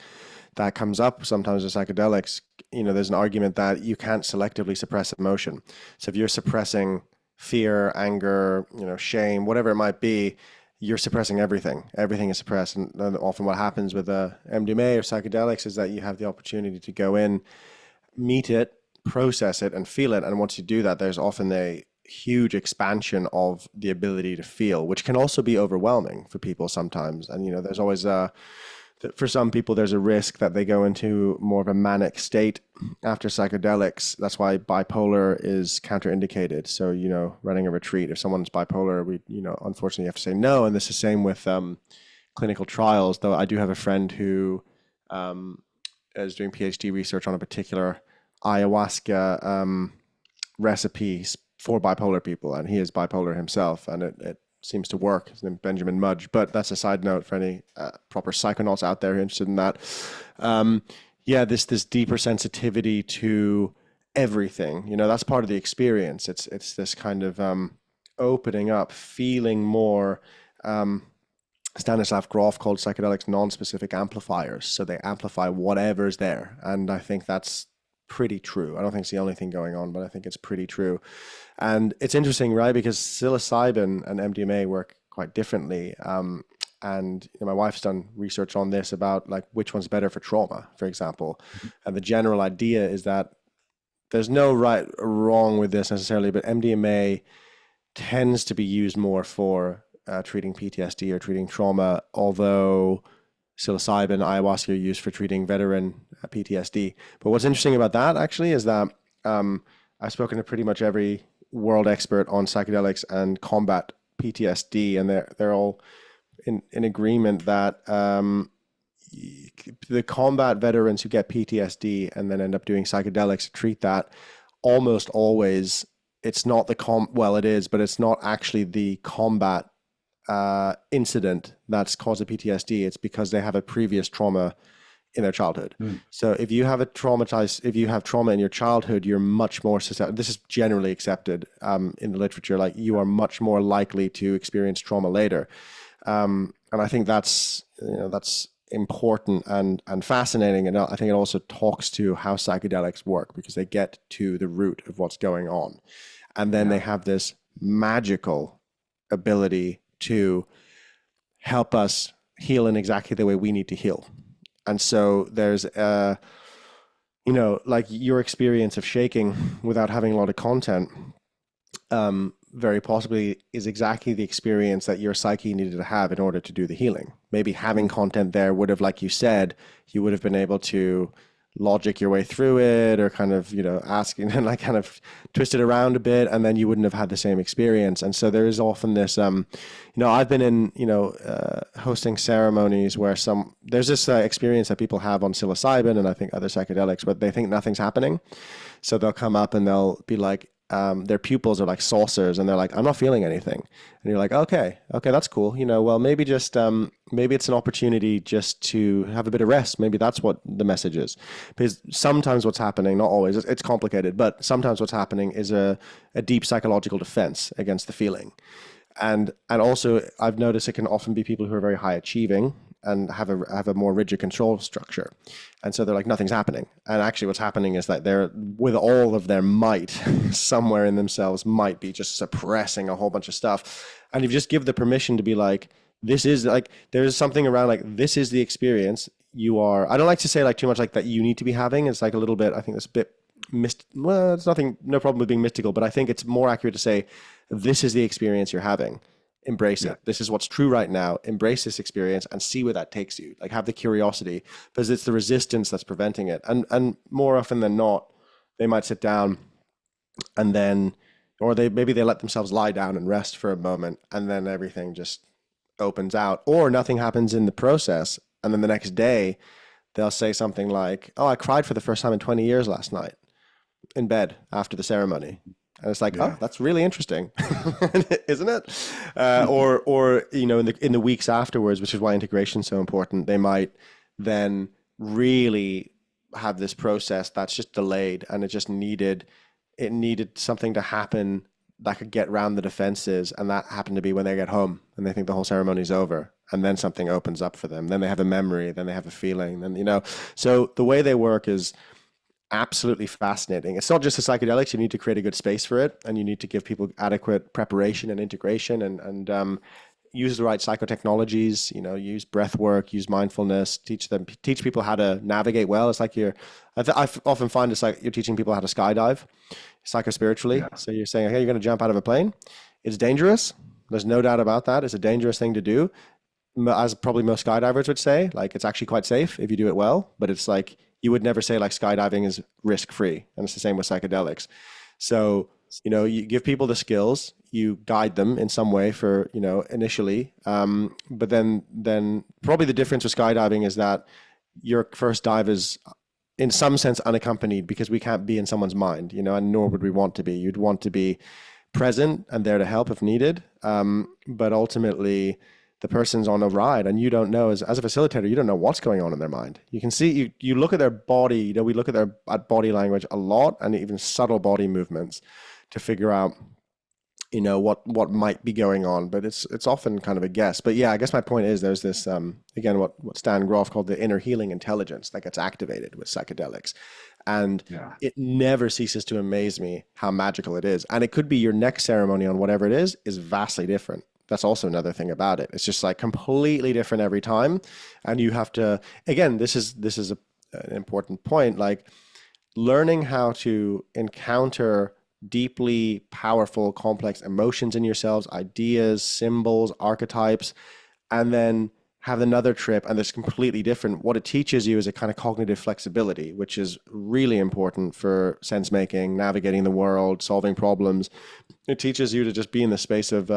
B: that comes up sometimes with psychedelics. There's an argument that you can't selectively suppress emotion. So if you're suppressing fear, anger, shame, whatever it might be, you're suppressing everything. Everything is suppressed. And often what happens with MDMA or psychedelics is that you have the opportunity to go in, meet it, process it, and feel it. And once you do that, there's often a huge expansion of the ability to feel, which can also be overwhelming for people sometimes. And, there's always for some people, there's a risk that they go into more of a manic state after psychedelics. That's why bipolar is counterindicated. So, running a retreat, if someone's bipolar, we, unfortunately have to say no. And this is the same with clinical trials, though I do have a friend who is doing PhD research on a particular ayahuasca recipes for bipolar people, and he is bipolar himself, and it seems to work. His name is Benjamin Mudge, but that's a side note for any proper psychonauts out there who are interested in that. This deeper sensitivity to everything, that's part of the experience. It's this kind of opening up, feeling more. Stanislav Grof called psychedelics non-specific amplifiers, so they amplify whatever's there, and I think that's pretty true. I don't think it's the only thing going on, but I think it's pretty true. And it's interesting, right? Because psilocybin and MDMA work quite differently. And my wife's done research on this about like which one's better for trauma, for example. And the general idea is that there's no right or wrong with this necessarily, but MDMA tends to be used more for treating PTSD or treating trauma, although psilocybin, ayahuasca are used for treating veteran PTSD. But what's interesting about that actually is that I've spoken to pretty much every world expert on psychedelics and combat PTSD, and they're all in agreement that the combat veterans who get PTSD and then end up doing psychedelics to treat that, almost always it's not well, it is, but it's not actually the combat incident that's caused the PTSD. It's because they have a previous trauma in their childhood. So if you have trauma in your childhood, you're much more susceptible. This is generally accepted in the literature. Like you are much more likely to experience trauma later. And I think that's important and fascinating. And I think it also talks to how psychedelics work, because they get to the root of what's going on. And then they have this magical ability to help us heal in exactly the way we need to heal. And so there's like your experience of shaking without having a lot of content, very possibly is exactly the experience that your psyche needed to have in order to do the healing. Maybe having content there would have, like you said, you would have been able to logic your way through it, or kind of, asking and like kind of twist it around a bit, and then you wouldn't have had the same experience. And so there is often this, I've been in, hosting ceremonies where there's this experience that people have on psilocybin and I think other psychedelics, but they think nothing's happening. So they'll come up and they'll be like, their pupils are like saucers, and they're like, I'm not feeling anything. And you're like, okay, that's cool. Well, maybe just, maybe it's an opportunity just to have a bit of rest. Maybe that's what the message is. Because sometimes what's happening, not always, it's complicated, but sometimes what's happening is a deep psychological defense against the feeling. And also I've noticed it can often be people who are very high achieving and have a more rigid control structure. And so they're like, nothing's happening. And actually what's happening is that they're, with all of their might, somewhere in themselves might be just suppressing a whole bunch of stuff. And if you just give the permission to be like, this is like, there's something around like, this is the experience you are, I don't like to say like too much like that you need to be having. It's like a little bit, I think it's a bit well, it's no problem with being mystical, but I think it's more accurate to say, this is the experience you're having. Embrace it. This is what's true right now. Embrace this experience and see where that takes you. Like have the curiosity, because it's the resistance that's preventing it. And more often than not, they might sit down and then, or maybe they let themselves lie down and rest for a moment, and then everything just opens out, or nothing happens in the process. And then the next day they'll say something like, oh, I cried for the first time in 20 years last night in bed after the ceremony. And it's like, oh, that's really interesting, isn't it? Or in the weeks afterwards, which is why integration is so important, they might then really have this process that's just delayed, and it needed something to happen that could get around the defenses, and that happened to be when they get home and they think the whole ceremony's over, and then something opens up for them. Then they have a memory, then they have a feeling, then So the way they work is absolutely fascinating. It's not just the psychedelics. You need to create a good space for it, and you need to give people adequate preparation and integration, and use the right psychotechnologies, use breath work, use mindfulness, teach people how to navigate well. It's like I often find it's like you're teaching people how to skydive psychospiritually. Yeah. So you're saying, okay, you're going to jump out of a plane. It's dangerous. There's no doubt about that. It's a dangerous thing to do. As probably most skydivers would say, like it's actually quite safe if you do it well, but it's like, you would never say like skydiving is risk-free. And it's the same with psychedelics. So, you give people the skills, you guide them in some way for, initially. But then probably the difference with skydiving is that your first dive is in some sense unaccompanied, because we can't be in someone's mind, and nor would we want to be. You'd want to be present and there to help if needed. But ultimately, the person's on a ride, and you don't know, as a facilitator, you don't know what's going on in their mind. You can see, you look at their body, we look at body language a lot, and even subtle body movements to figure out, what might be going on, but it's often kind of a guess. But yeah, I guess my point is there's this, again, what Stan Grof called the inner healing intelligence that gets activated with psychedelics. And it never ceases to amaze me how magical it is. And it could be your next ceremony on whatever it is vastly different. That's also another thing about it. It's just like completely different every time. And you have to, again, this is an important point, like learning how to encounter deeply powerful, complex emotions in yourselves, ideas, symbols, archetypes, and then have another trip and it's completely different. What it teaches you is a kind of cognitive flexibility, which is really important for sense making, navigating the world, solving problems. It teaches you to just be in the space of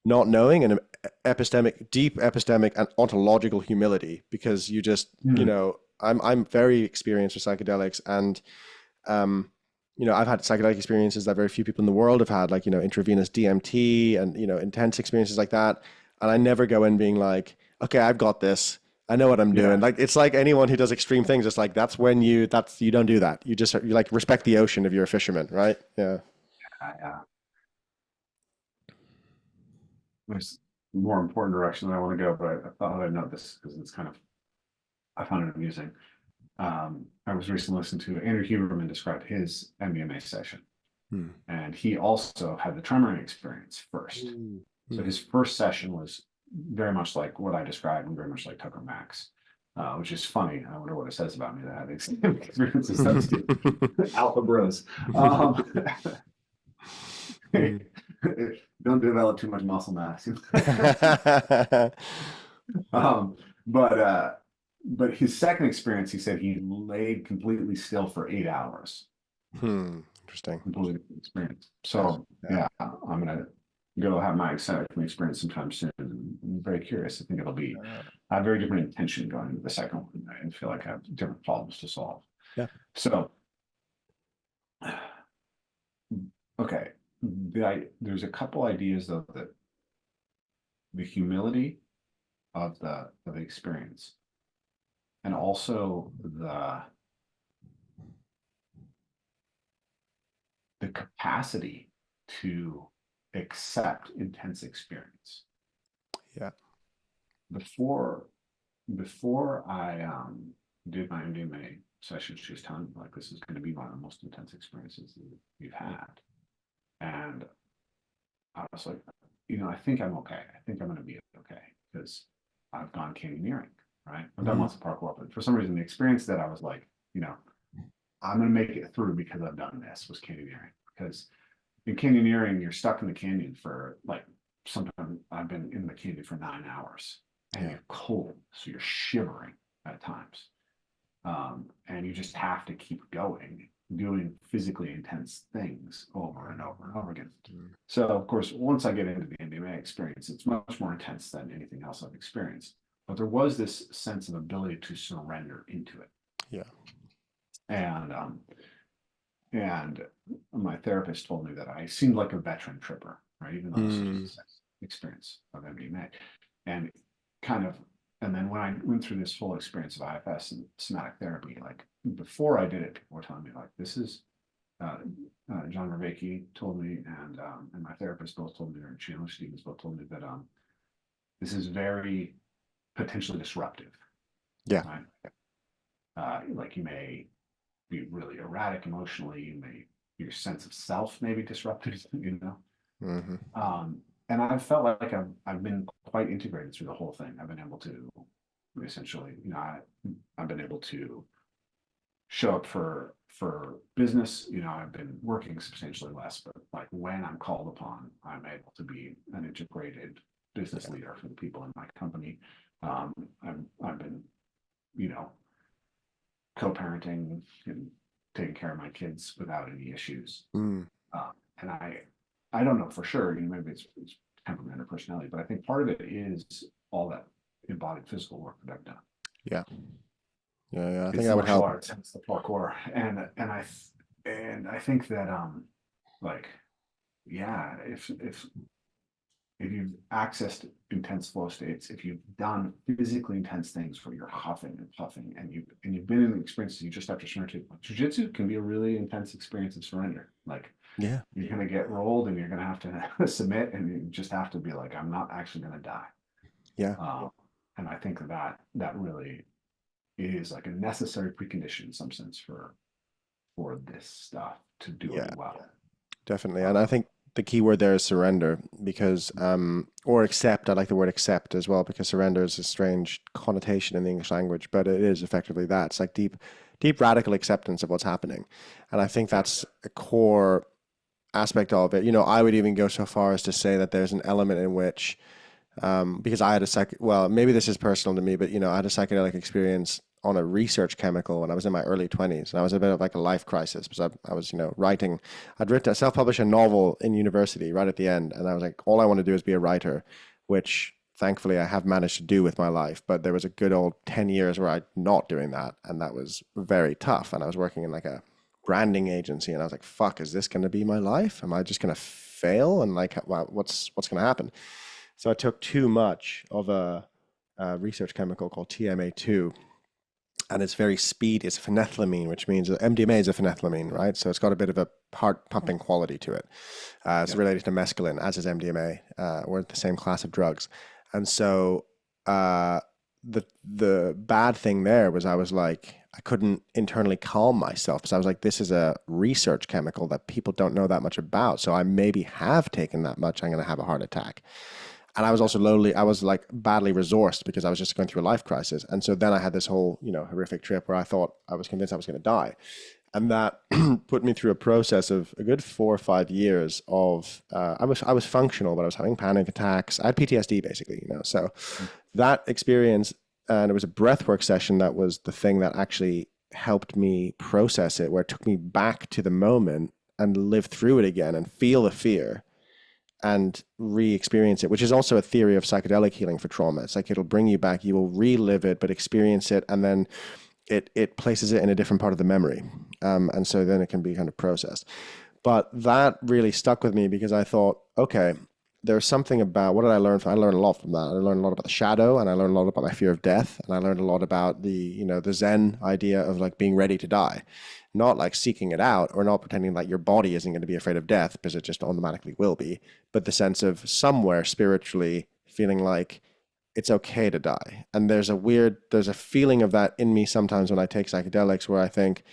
B: not knowing and epistemic, deep epistemic and ontological humility, because you just,
A: Mm.
B: I'm very experienced with psychedelics, and I've had psychedelic experiences that very few people in the world have had, like, intravenous DMT and, intense experiences like that. And I never go in being like, okay, I've got this. I know what I'm doing.
A: Yeah,
B: Like, it's like anyone who does extreme things, it's like, you don't do that. You like respect the ocean if you're a fisherman, right? Yeah.
A: there's a more important direction that I want to go, but I thought I'd note this because it's kind of, I found it amusing. I was recently listening to Andrew Huberman describe his MDMA session,
B: Hmm.
A: and he also had the tremoring experience first.
B: Hmm.
A: So
B: Hmm.
A: his first session was very much like what I described and very much like Tucker Max, which is funny. I wonder what it says about me that I have experiences those two alpha bros. Um,
B: Hmm.
A: don't develop too much muscle mass. um, but uh, but his second experience, he said he laid completely still for 8 hours.
B: Interesting.
A: Completely experience.
B: Yeah.
A: So
B: Yeah.
A: yeah, I'm gonna go have my second experience sometime soon. I'm very curious. I think it'll be I have very different intention going into the second one. I feel like I have different problems to solve.
B: Yeah.
A: So okay, there's a couple ideas though that the humility of the experience and also the capacity to accept intense experience.
B: Yeah.
A: Before before I did my MDMA session, she was telling me like this is going to be one of the most intense experiences that you've had, and I was like, I think I'm okay. I think I'm going to be okay because I've gone canyoneering, right? I've done
B: Hmm.
A: lots of parkour, but for some reason, the experience that I was like, I'm going to make it through because I've done this was canyoneering. Because in canyoneering, you're stuck in the canyon for like sometimes I've been in the canyon for 9 hours and
B: Yeah.
A: you're cold, so you're shivering at times. And you just have to keep going, doing physically intense things over and over and over again.
B: Mm.
A: So, of course, once I get into the MDMA experience, it's much more intense than anything else I've experienced. But there was this sense of ability to surrender into it.
B: Yeah.
A: And and my therapist told me that I seemed like a veteran tripper, right? Even though this was
B: Mm.
A: the experience of MDMA. And kind of, and then when I went through this full experience of IFS and somatic therapy, like before I did it, people were telling me like, this is, uh, John Vervaeke told me, and my therapist both told me, or Chandler Stevens both told me that this is very potentially disruptive,
B: Yeah.
A: right? Like you may be really erratic emotionally. You may your sense of self may be disrupted.
B: Hmm.
A: And I felt like I've been quite integrated through the whole thing. I've been able to essentially, I've been able to show up for business. I've been working substantially less, but like when I'm called upon, I'm able to be an integrated business
B: Yeah.
A: leader for the people in my company. I've been, you know, co-parenting and taking care of my kids without any issues.
B: Mm.
A: And I don't know for sure, maybe it's temperament or personality, but I think part of it is all that embodied physical work that I've done.
B: Yeah. Yeah. Yeah. I think
A: It's
B: that
A: the
B: would
A: martial
B: help.
A: arts, it's the parkour, and I think that like yeah, if you've accessed intense flow states, if you've done physically intense things where you're huffing and puffing, and you've been in experiences you just have to surrender to, jujitsu can be a really intense experience of surrender. Like
B: Yeah.
A: you're gonna get rolled and you're gonna have to submit, and you just have to be like, I'm not actually gonna die.
B: Yeah.
A: And I think that really is like a necessary precondition in some sense for this stuff to do
B: Yeah.
A: it well.
B: Definitely. And I
A: Uh,
B: think the key word there is surrender, because or accept. I like the word accept as well, because surrender is a strange connotation in the English language, but it is effectively that. It's like deep radical acceptance of what's happening. And I think that's a core aspect of it. I would even go so far as to say that there's an element in which, because I had well, maybe this is personal to me, but I had a psychedelic experience on a research chemical when I was in my early 20s. And I was a bit of like a life crisis, because I was, writing. I'd written, self-published a novel in university right at the end. And I was like, all I want to do is be a writer, which thankfully I have managed to do with my life. But there was a good old 10 years where I'm not doing that. And that was very tough. And I was working in like a branding agency, and I was like, fuck, is this going to be my life? Am I just going to fail? And like, what's going to happen? So I took too much of a research chemical called TMA2, and it's very speed. It's phenethylamine, which means MDMA is a phenethylamine, right? So it's got a bit of a heart pumping quality to it. It's related to mescaline, as is MDMA. We're the same class of drugs. And so the bad thing there was I was like, I couldn't internally calm myself, because I was like, this is a research chemical that people don't know that much about. So I maybe have taken that much, I'm going to have a heart attack. And I was also lonely. I was like badly resourced, because I was just going through a life crisis. And so then I had this whole, horrific trip where I was convinced I was going to die. And that put me through a process of a good 4 or 5 years of, I was functional, but I was having panic attacks. I had PTSD basically, So that experience, and it was a breathwork session that was the thing that actually helped me process it, where it took me back to the moment and live through it again and feel the fear and re-experience it, which is also a theory of psychedelic healing for trauma. It's like it'll bring you back, you will relive it, but experience it, and then it places it in a different part of the memory. And so then it can be kind of processed. But that really stuck with me, because I thought, okay, there's something about, what did I learn from? I learned a lot from that. I learned a lot about the shadow, and I learned a lot about my fear of death, and I learned a lot about the Zen idea of like being ready to die. Not like seeking it out, or not pretending like your body isn't going to be afraid of death, because it just automatically will be, but the sense of somewhere spiritually feeling like it's okay to die. And there's a feeling of that in me sometimes when I take psychedelics, where I think,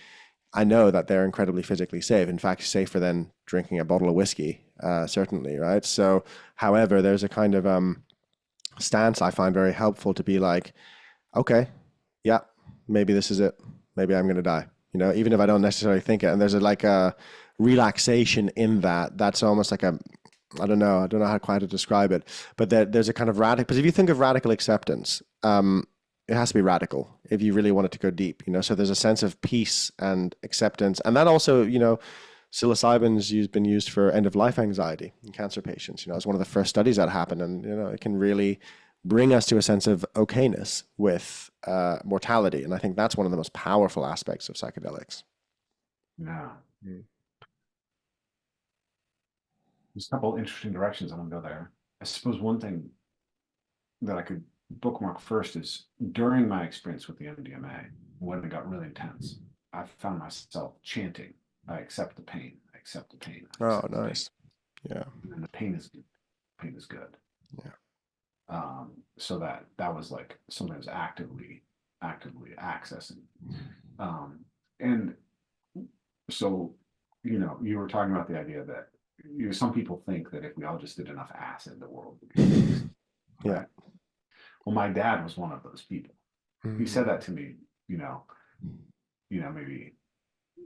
B: I know that they're incredibly physically safe. In fact, safer than drinking a bottle of whiskey, certainly, right? So, however, there's a kind of stance I find very helpful, to be like, okay, yeah, maybe this is it. Maybe I'm going to die. Even if I don't necessarily think it. And there's like a relaxation in that. That's almost like I don't know how quite to describe it, but there's a kind of radical, because if you think of radical acceptance, it has to be radical if you really want it to go deep, So there's a sense of peace and acceptance. And that also, psilocybin's been used for end of life anxiety in cancer patients. It's one of the first studies that happened, and, it can really bring us to a sense of okayness with mortality. And I think that's one of the most powerful aspects of psychedelics.
A: Yeah. There's a couple of interesting directions I want to go there. I suppose one thing that I could bookmark first is, during my experience with the MDMA, when it got really intense, I found myself chanting, I accept the pain, I accept the pain. I
B: Oh,
A: accept the pain.
B: nice. Yeah.
A: And the pain is good. Pain is good.
B: Yeah.
A: So that was like something I was actively accessing. And so, you were talking about the idea that some people think that if we all just did enough acid, the world would be fixed.
B: Yeah.
A: Right? Well, my dad was one of those people. He said that to me, maybe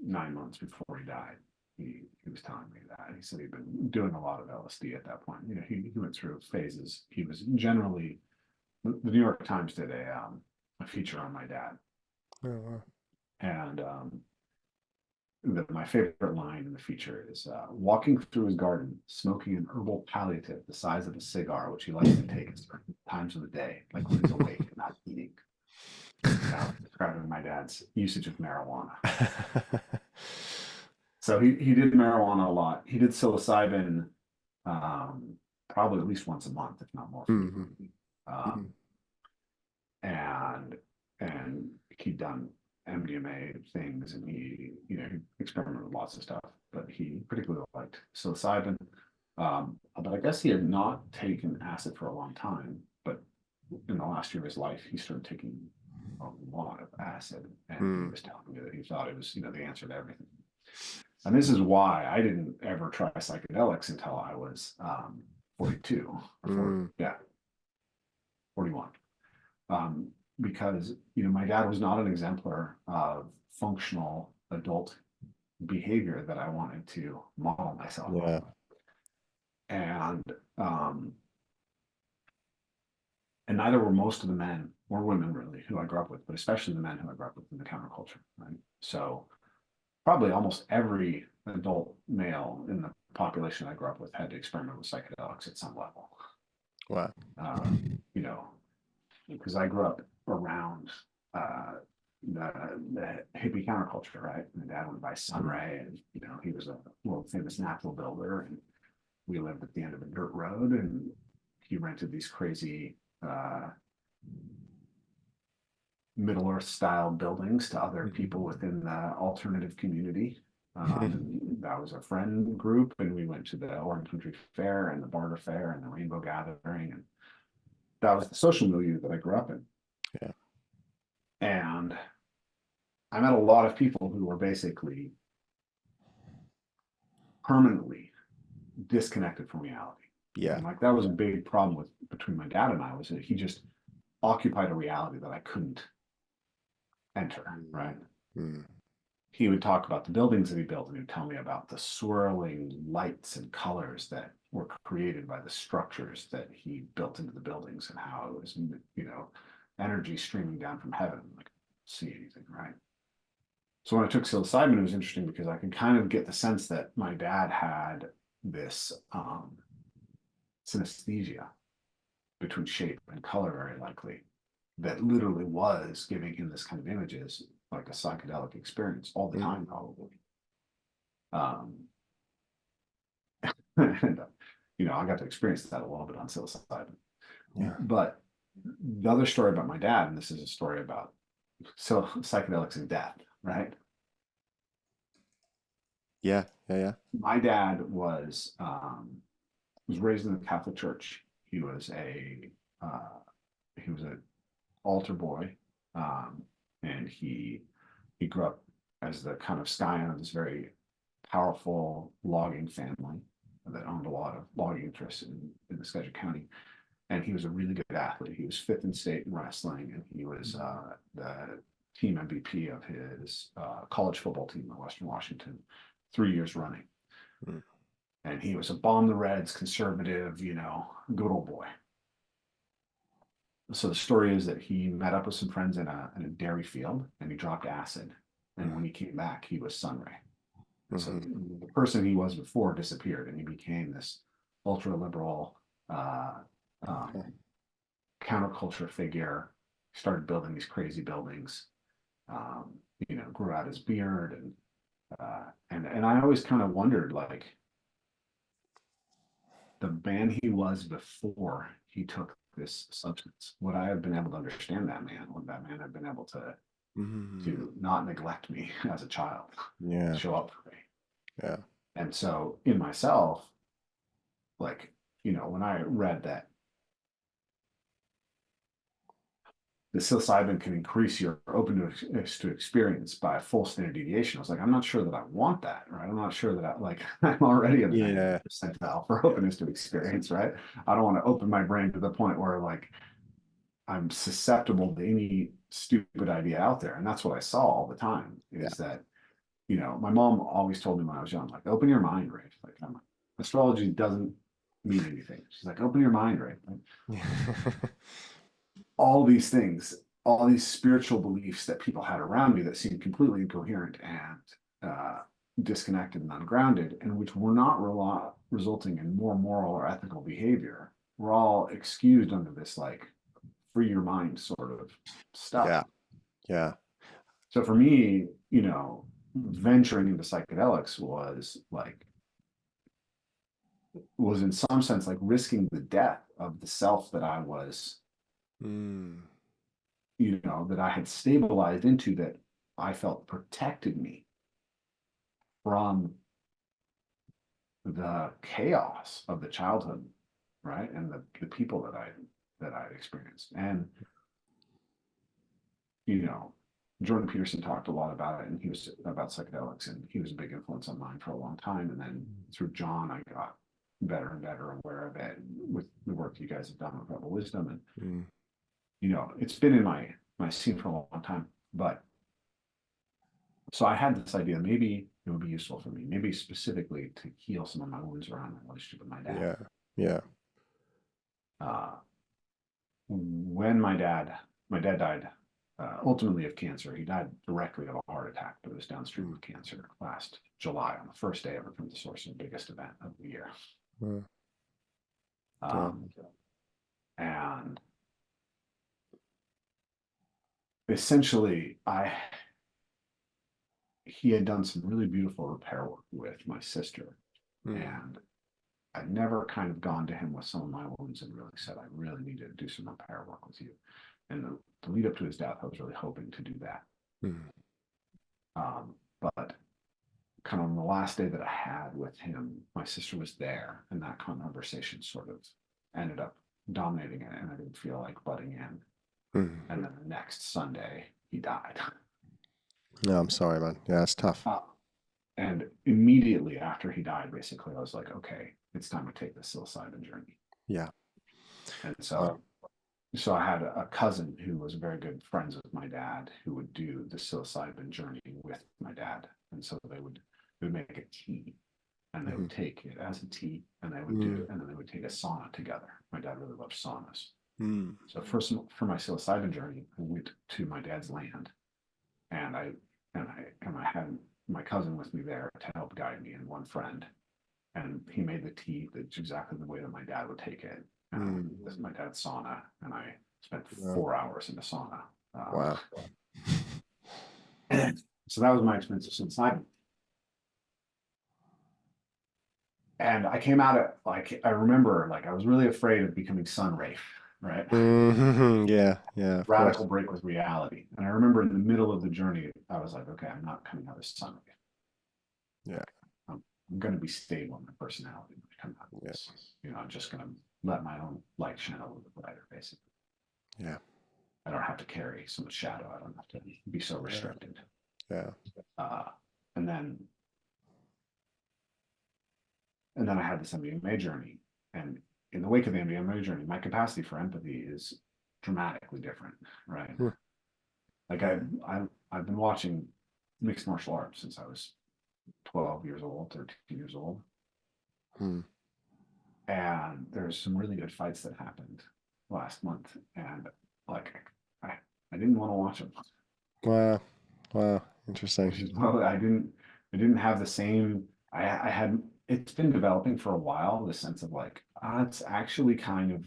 A: 9 months before he died. He was telling me that. He said he'd been doing a lot of LSD at that point. He went through phases. He was generally, the New York Times did a feature on my dad.
B: Oh, wow.
A: And my favorite line in the feature is, walking through his garden, smoking an herbal palliative the size of a cigar, which he likes to take at certain times of the day, like when he's awake and not eating. Describing my dad's usage of marijuana. So he did marijuana a lot. He did psilocybin probably at least once a month, if not more frequently. And he'd done MDMA things, and he experimented with lots of stuff, but he particularly liked psilocybin. But I guess he had not taken acid for a long time, but in the last year of his life, he started taking a lot of acid, and he was telling me that he thought it was, the answer to everything. And this is why I didn't ever try psychedelics until I was 42 or 40,
B: Mm.
A: yeah, 41. Um, because, my dad was not an exemplar of functional adult behavior that I wanted to model myself
B: Yeah.
A: on. And um, and neither were most of the men or women really who I grew up with, but especially the men who I grew up with in the counterculture, right? So probably almost every adult male in the population I grew up with had to experiment with psychedelics at some level.
B: Wow.
A: You know, because I grew up around uh, the hippie counterculture, right? My dad went by Sunray, and he was a world famous natural builder, and we lived at the end of a dirt road, and he rented these crazy Middle Earth style buildings to other people within the alternative community. And that was a friend group, and we went to the Oregon Country Fair and the Barter Fair and the Rainbow Gathering, and that was the social milieu that I grew up in.
B: Yeah.
A: And I met a lot of people who were basically permanently disconnected from reality.
B: Yeah.
A: And like that was a big problem between my dad and I, was that he just occupied a reality that I couldn't enter, right?
B: Mm.
A: He would talk about the buildings that he built, and he'd tell me about the swirling lights and colors that were created by the structures that he built into the buildings, and how it was, energy streaming down from heaven. Like, see anything, right? So when I took psilocybin, it was interesting because I could kind of get the sense that my dad had this synesthesia between shape and color, very likely, that literally was giving him this kind of images, like a psychedelic experience all the time, probably. And, I got to experience that a little bit on psilocybin.
B: Yeah.
A: But the other story about my dad, and this is a story about psychedelics and death, right?
B: Yeah. Yeah. Yeah.
A: My dad was raised in the Catholic Church. He was uh, an altar boy, and he grew up as the kind of scion of this very powerful logging family that owned a lot of logging interests in the Skagit County. And he was a really good athlete. He was fifth in state in wrestling, and he was the team MVP of his college football team in Western Washington 3 years running.
B: Mm.
A: And he was a bomb the Reds, conservative, good old boy. So the story is that he met up with some friends in a dairy field, and he dropped acid. And when he came back, he was Sunray. So the person he was before disappeared, and he became this ultra liberal counterculture figure. Started building these crazy buildings. Grew out his beard, and I always kind of wondered, like, the man he was before he took this substance, would I have been able to understand that man? Would that man have been able to not neglect me as a child?
B: Yeah.
A: Show up for me?
B: Yeah.
A: And so in myself, like, when I read that the psilocybin can increase your openness to experience by a full standard deviation, I was like, I'm not sure that I want that, right? I'm not sure that I'm already at the 90th percentile for openness to experience, right? I don't want to open my brain to the point where like I'm susceptible to any stupid idea out there. And that's what I saw all the time, is that, my mom always told me when I was young, like, open your mind, Ray. Like, astrology doesn't mean anything. She's like, open your mind, Ray. Like, all these things, all these spiritual beliefs that people had around me that seemed completely incoherent and disconnected and ungrounded, and which were not resulting in more moral or ethical behavior, were all excused under this like free your mind sort of stuff.
B: Yeah. Yeah.
A: So for me, venturing into psychedelics was in some sense like risking the death of the self that I was, that I had stabilized into, that I felt protected me from the chaos of the childhood, right? And the people that I'd experienced. And, Jordan Peterson talked a lot about it, and he was about psychedelics, and he was a big influence on mine for a long time. And then through John, I got better and better aware of it with the work you guys have done with Rebel Wisdom. And it's been in my scene for a long time. But so I had this idea, maybe it would be useful for me, maybe specifically to heal some of my wounds around my relationship with my dad.
B: Yeah.
A: When my dad died ultimately of cancer. He died directly of a heart attack, but it was downstream of cancer last July on the first day ever from the source and biggest event of the year. And essentially he had done some really beautiful repair work with my sister, and I'd never kind of gone to him with some of my wounds and really said, I really need to do some repair work with you. And the lead up to his death, I was really hoping to do that. But kind of on the last day that I had with him, my sister was there, and that conversation sort of ended up dominating it, and I didn't feel like butting in. And then the next Sunday, he died.
B: No, I'm sorry, man. Yeah, it's tough.
A: And immediately after he died, basically, I was like, okay, it's time to take the psilocybin journey.
B: Yeah.
A: And so I had a cousin who was very good friends with my dad who would do the psilocybin journey with my dad. And so they would make a tea, and they would take it as a tea, and they would do, and then they would take a sauna together. My dad really loved saunas. So first, for my psilocybin journey, I went to my dad's land, and I had my cousin with me there to help guide me, and one friend, and he made the tea that's exactly the way that my dad would take it. This is my dad's sauna, and I spent 4 hours in the sauna.
B: Wow.
A: So that was my experience of psilocybin. And I came out at, I remember, I was really afraid of becoming sun Rafe, right?
B: Yeah.
A: Radical break with reality. And I remember in the middle of the journey, I was like, okay, I'm not coming out as sun Rafe.
B: Yeah.
A: I'm going to be stable in my personality when I come out of this. I'm just going to let my own light shine a little bit brighter, basically.
B: Yeah.
A: I don't have to carry so much shadow. I don't have to be so restricted.
B: Yeah.
A: And then I had this MDMA journey, and in the wake of the MDMA journey, my capacity for empathy is dramatically different, right? I've been watching mixed martial arts since I was 12 years old, 13 years old. And there's some really good fights that happened last month, and I didn't want to watch them.
B: Wow. Interesting.
A: Well, I didn't have the same. I had. It's been developing for a while, the sense of it's actually kind of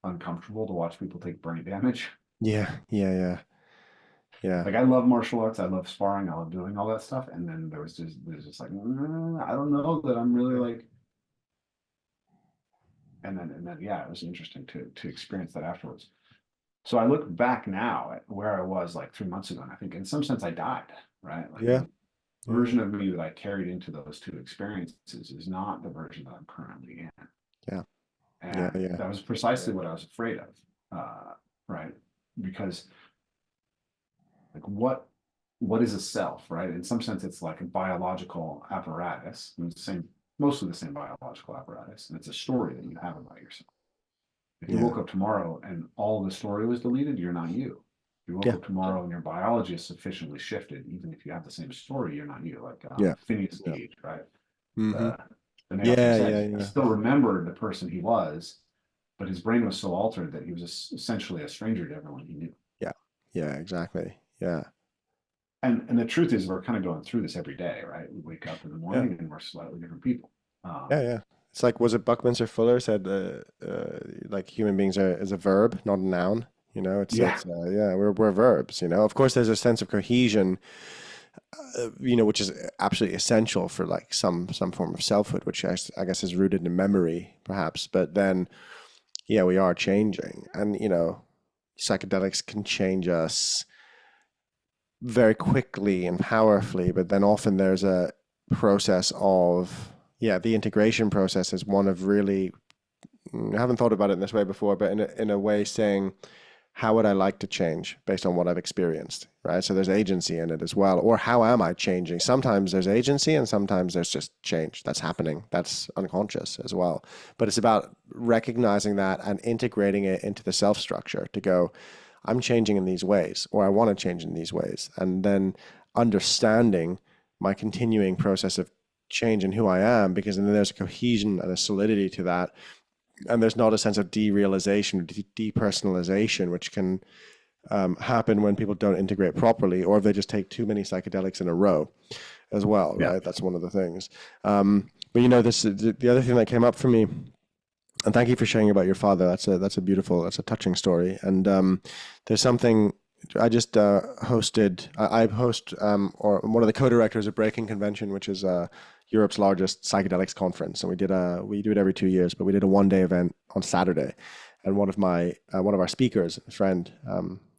A: uncomfortable to watch people take brain damage.
B: Yeah.
A: I love martial arts, I love sparring, I love doing all that stuff, and then there's just I don't know that I'm really and then yeah, it was interesting to experience that afterwards. So I look back now at where I was 3 months ago, and I think in some sense I died, right? The version of me that I carried into those two experiences is not the version that I'm currently in. And that was precisely what I was afraid of, right? Because what is a self, right? In some sense, it's like a biological apparatus, and mostly the same biological apparatus, and it's a story that you have about yourself. If you woke up tomorrow and all the story was deleted, you're not you. If you woke up tomorrow and your biology is sufficiently shifted, even if you have the same story, you're not you. Phineas Gage, right? He still remembered the person he was, but his brain was so altered that he was essentially a stranger to everyone he knew.
B: Yeah, exactly. Yeah.
A: And the truth is, we're kind of going through this every day, right? We wake up in the morning and we're slightly different people.
B: It's was it Buckminster Fuller said human beings is a verb, not a noun. We're verbs. Of course, there's a sense of cohesion, which is absolutely essential for some form of selfhood, which I guess is rooted in memory, perhaps. But then, we are changing, and psychedelics can change us very quickly and powerfully. But then often there's a process of the integration process is one of really. I haven't thought about it in this way before, but in a way saying, how would I like to change based on what I've experienced, right? So there's agency in it as well. Or how am I changing? Sometimes there's agency and sometimes there's just change that's happening. That's unconscious as well. But it's about recognizing that and integrating it into the self structure to go, I'm changing in these ways, or I want to change in these ways. And then understanding my continuing process of change in who I am, because then there's a cohesion and a solidity to that, and there's not a sense of derealization or depersonalization, which can happen when people don't integrate properly, or if they just take too many psychedelics in a row as well,
A: Yeah.
B: right? That's one of the things. But you know, this the other thing that came up for me, and thank you for sharing about your father. That's a beautiful, that's a touching story. And there's something I just hosted. I host or I'm one of the co-directors of Breaking Convention, which is Europe's largest psychedelics conference, and we do it every 2 years, but we did a 1 day event on Saturday, and one of our speakers, a friend,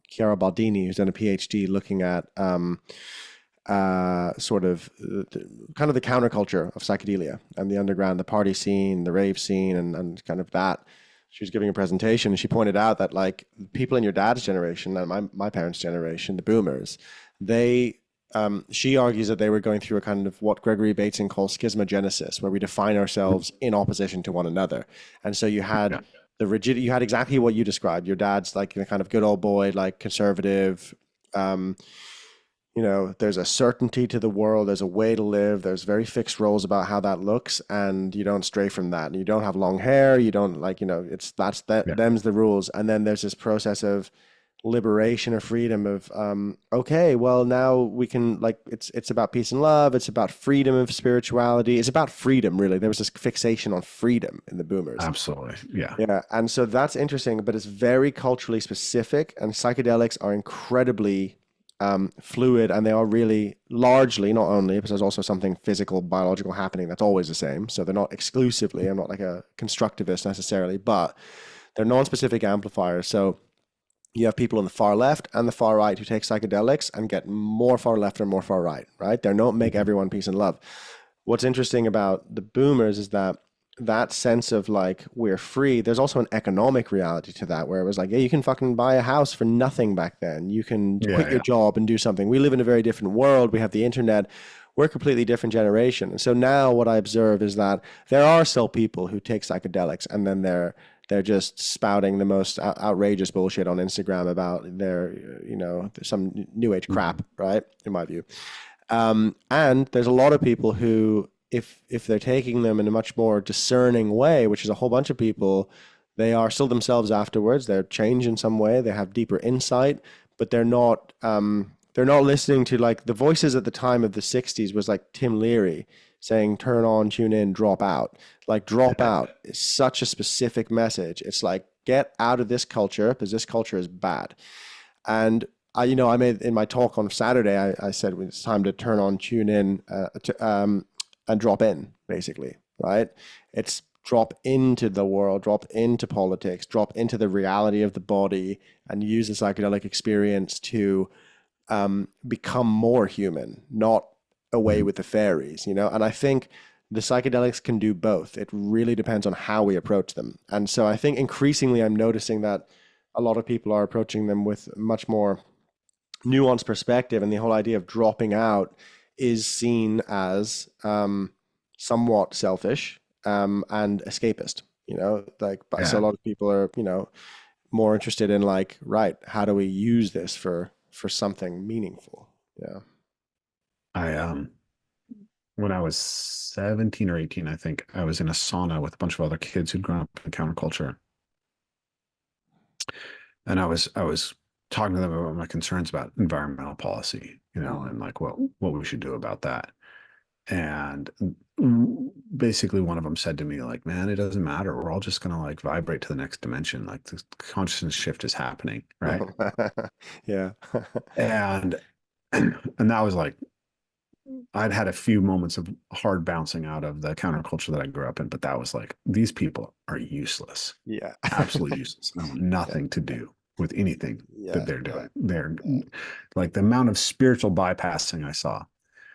B: Chiara Baldini, who's done a PhD looking at sort of kind of the counterculture of psychedelia and the underground, the party scene, the rave scene, and kind of that. She was giving a presentation and she pointed out that like people in your dad's generation and my parents' generation, the boomers, she argues that they were going through a kind of what Gregory Bateson calls schismogenesis, where we define ourselves in opposition to one another. And so you had the rigid, you had exactly what you described. Your dad's like the kind of good old boy, like conservative, you know, there's a certainty to the world, there's a way to live, there's very fixed roles about how that looks, and you don't stray from that. And you don't have long hair, you don't like, you know, them's the rules. And then there's this process of liberation or freedom of okay, well now we can like it's about peace and love, it's about freedom of spirituality, it's about freedom really. There was this fixation on freedom in the boomers.
A: Absolutely. Yeah.
B: Yeah. And so that's interesting, but it's very culturally specific, and psychedelics are incredibly fluid, and they are really largely, not only, because there's also something physical, biological happening that's always the same. So they're not exclusively, I'm not like a constructivist necessarily, but they're non-specific amplifiers. So you have people on the far left and the far right who take psychedelics and get more far left and more far right, right? They don't make everyone peace and love. What's interesting about the boomers is that sense of like we're free, there's also an economic reality to that, where it was like, yeah, you can fucking buy a house for nothing back then. You can quit your job and do something. We live in a very different world. We have the internet. We're a completely different generation. And so now what I observe is that there are still people who take psychedelics and then they're just spouting the most outrageous bullshit on Instagram about their, you know, some new age crap, right? In my view. And there's a lot of people who, if they're taking them in a much more discerning way, which is a whole bunch of people, they are still themselves afterwards. They're changed in some way. They have deeper insight, but they're not listening to like the voices at the time of the 60s was like Tim Leary saying, turn on, tune in, drop out. Like drop out is such a specific message. It's like, get out of this culture because this culture is bad. And I made in my talk on Saturday, I said it's time to turn on, tune in, and drop in, basically, right? It's drop into the world, drop into politics, drop into the reality of the body, and use the psychedelic experience to become more human, not away with the fairies, you know? And I think the psychedelics can do both. It really depends on how we approach them. And so I think increasingly I'm noticing that a lot of people are approaching them with much more nuanced perspective, and the whole idea of dropping out is seen as somewhat selfish and escapist, you know, like, so a lot of people are, you know, more interested in like, right, how do we use this for something meaningful? Yeah.
A: When I was 17 or 18, I think I was in a sauna with a bunch of other kids who'd grown up in counterculture. And I was talking to them about my concerns about environmental policy, you know, and like what we should do about that. And basically one of them said to me, like, man, it doesn't matter. We're all just gonna like vibrate to the next dimension. Like the consciousness shift is happening, right?
B: Yeah.
A: and that was like, I'd had a few moments of hard bouncing out of the counterculture that I grew up in, but that was like, these people are useless.
B: Yeah.
A: Absolutely useless. Nothing to do with anything that they're doing. They're like the amount of spiritual bypassing I saw.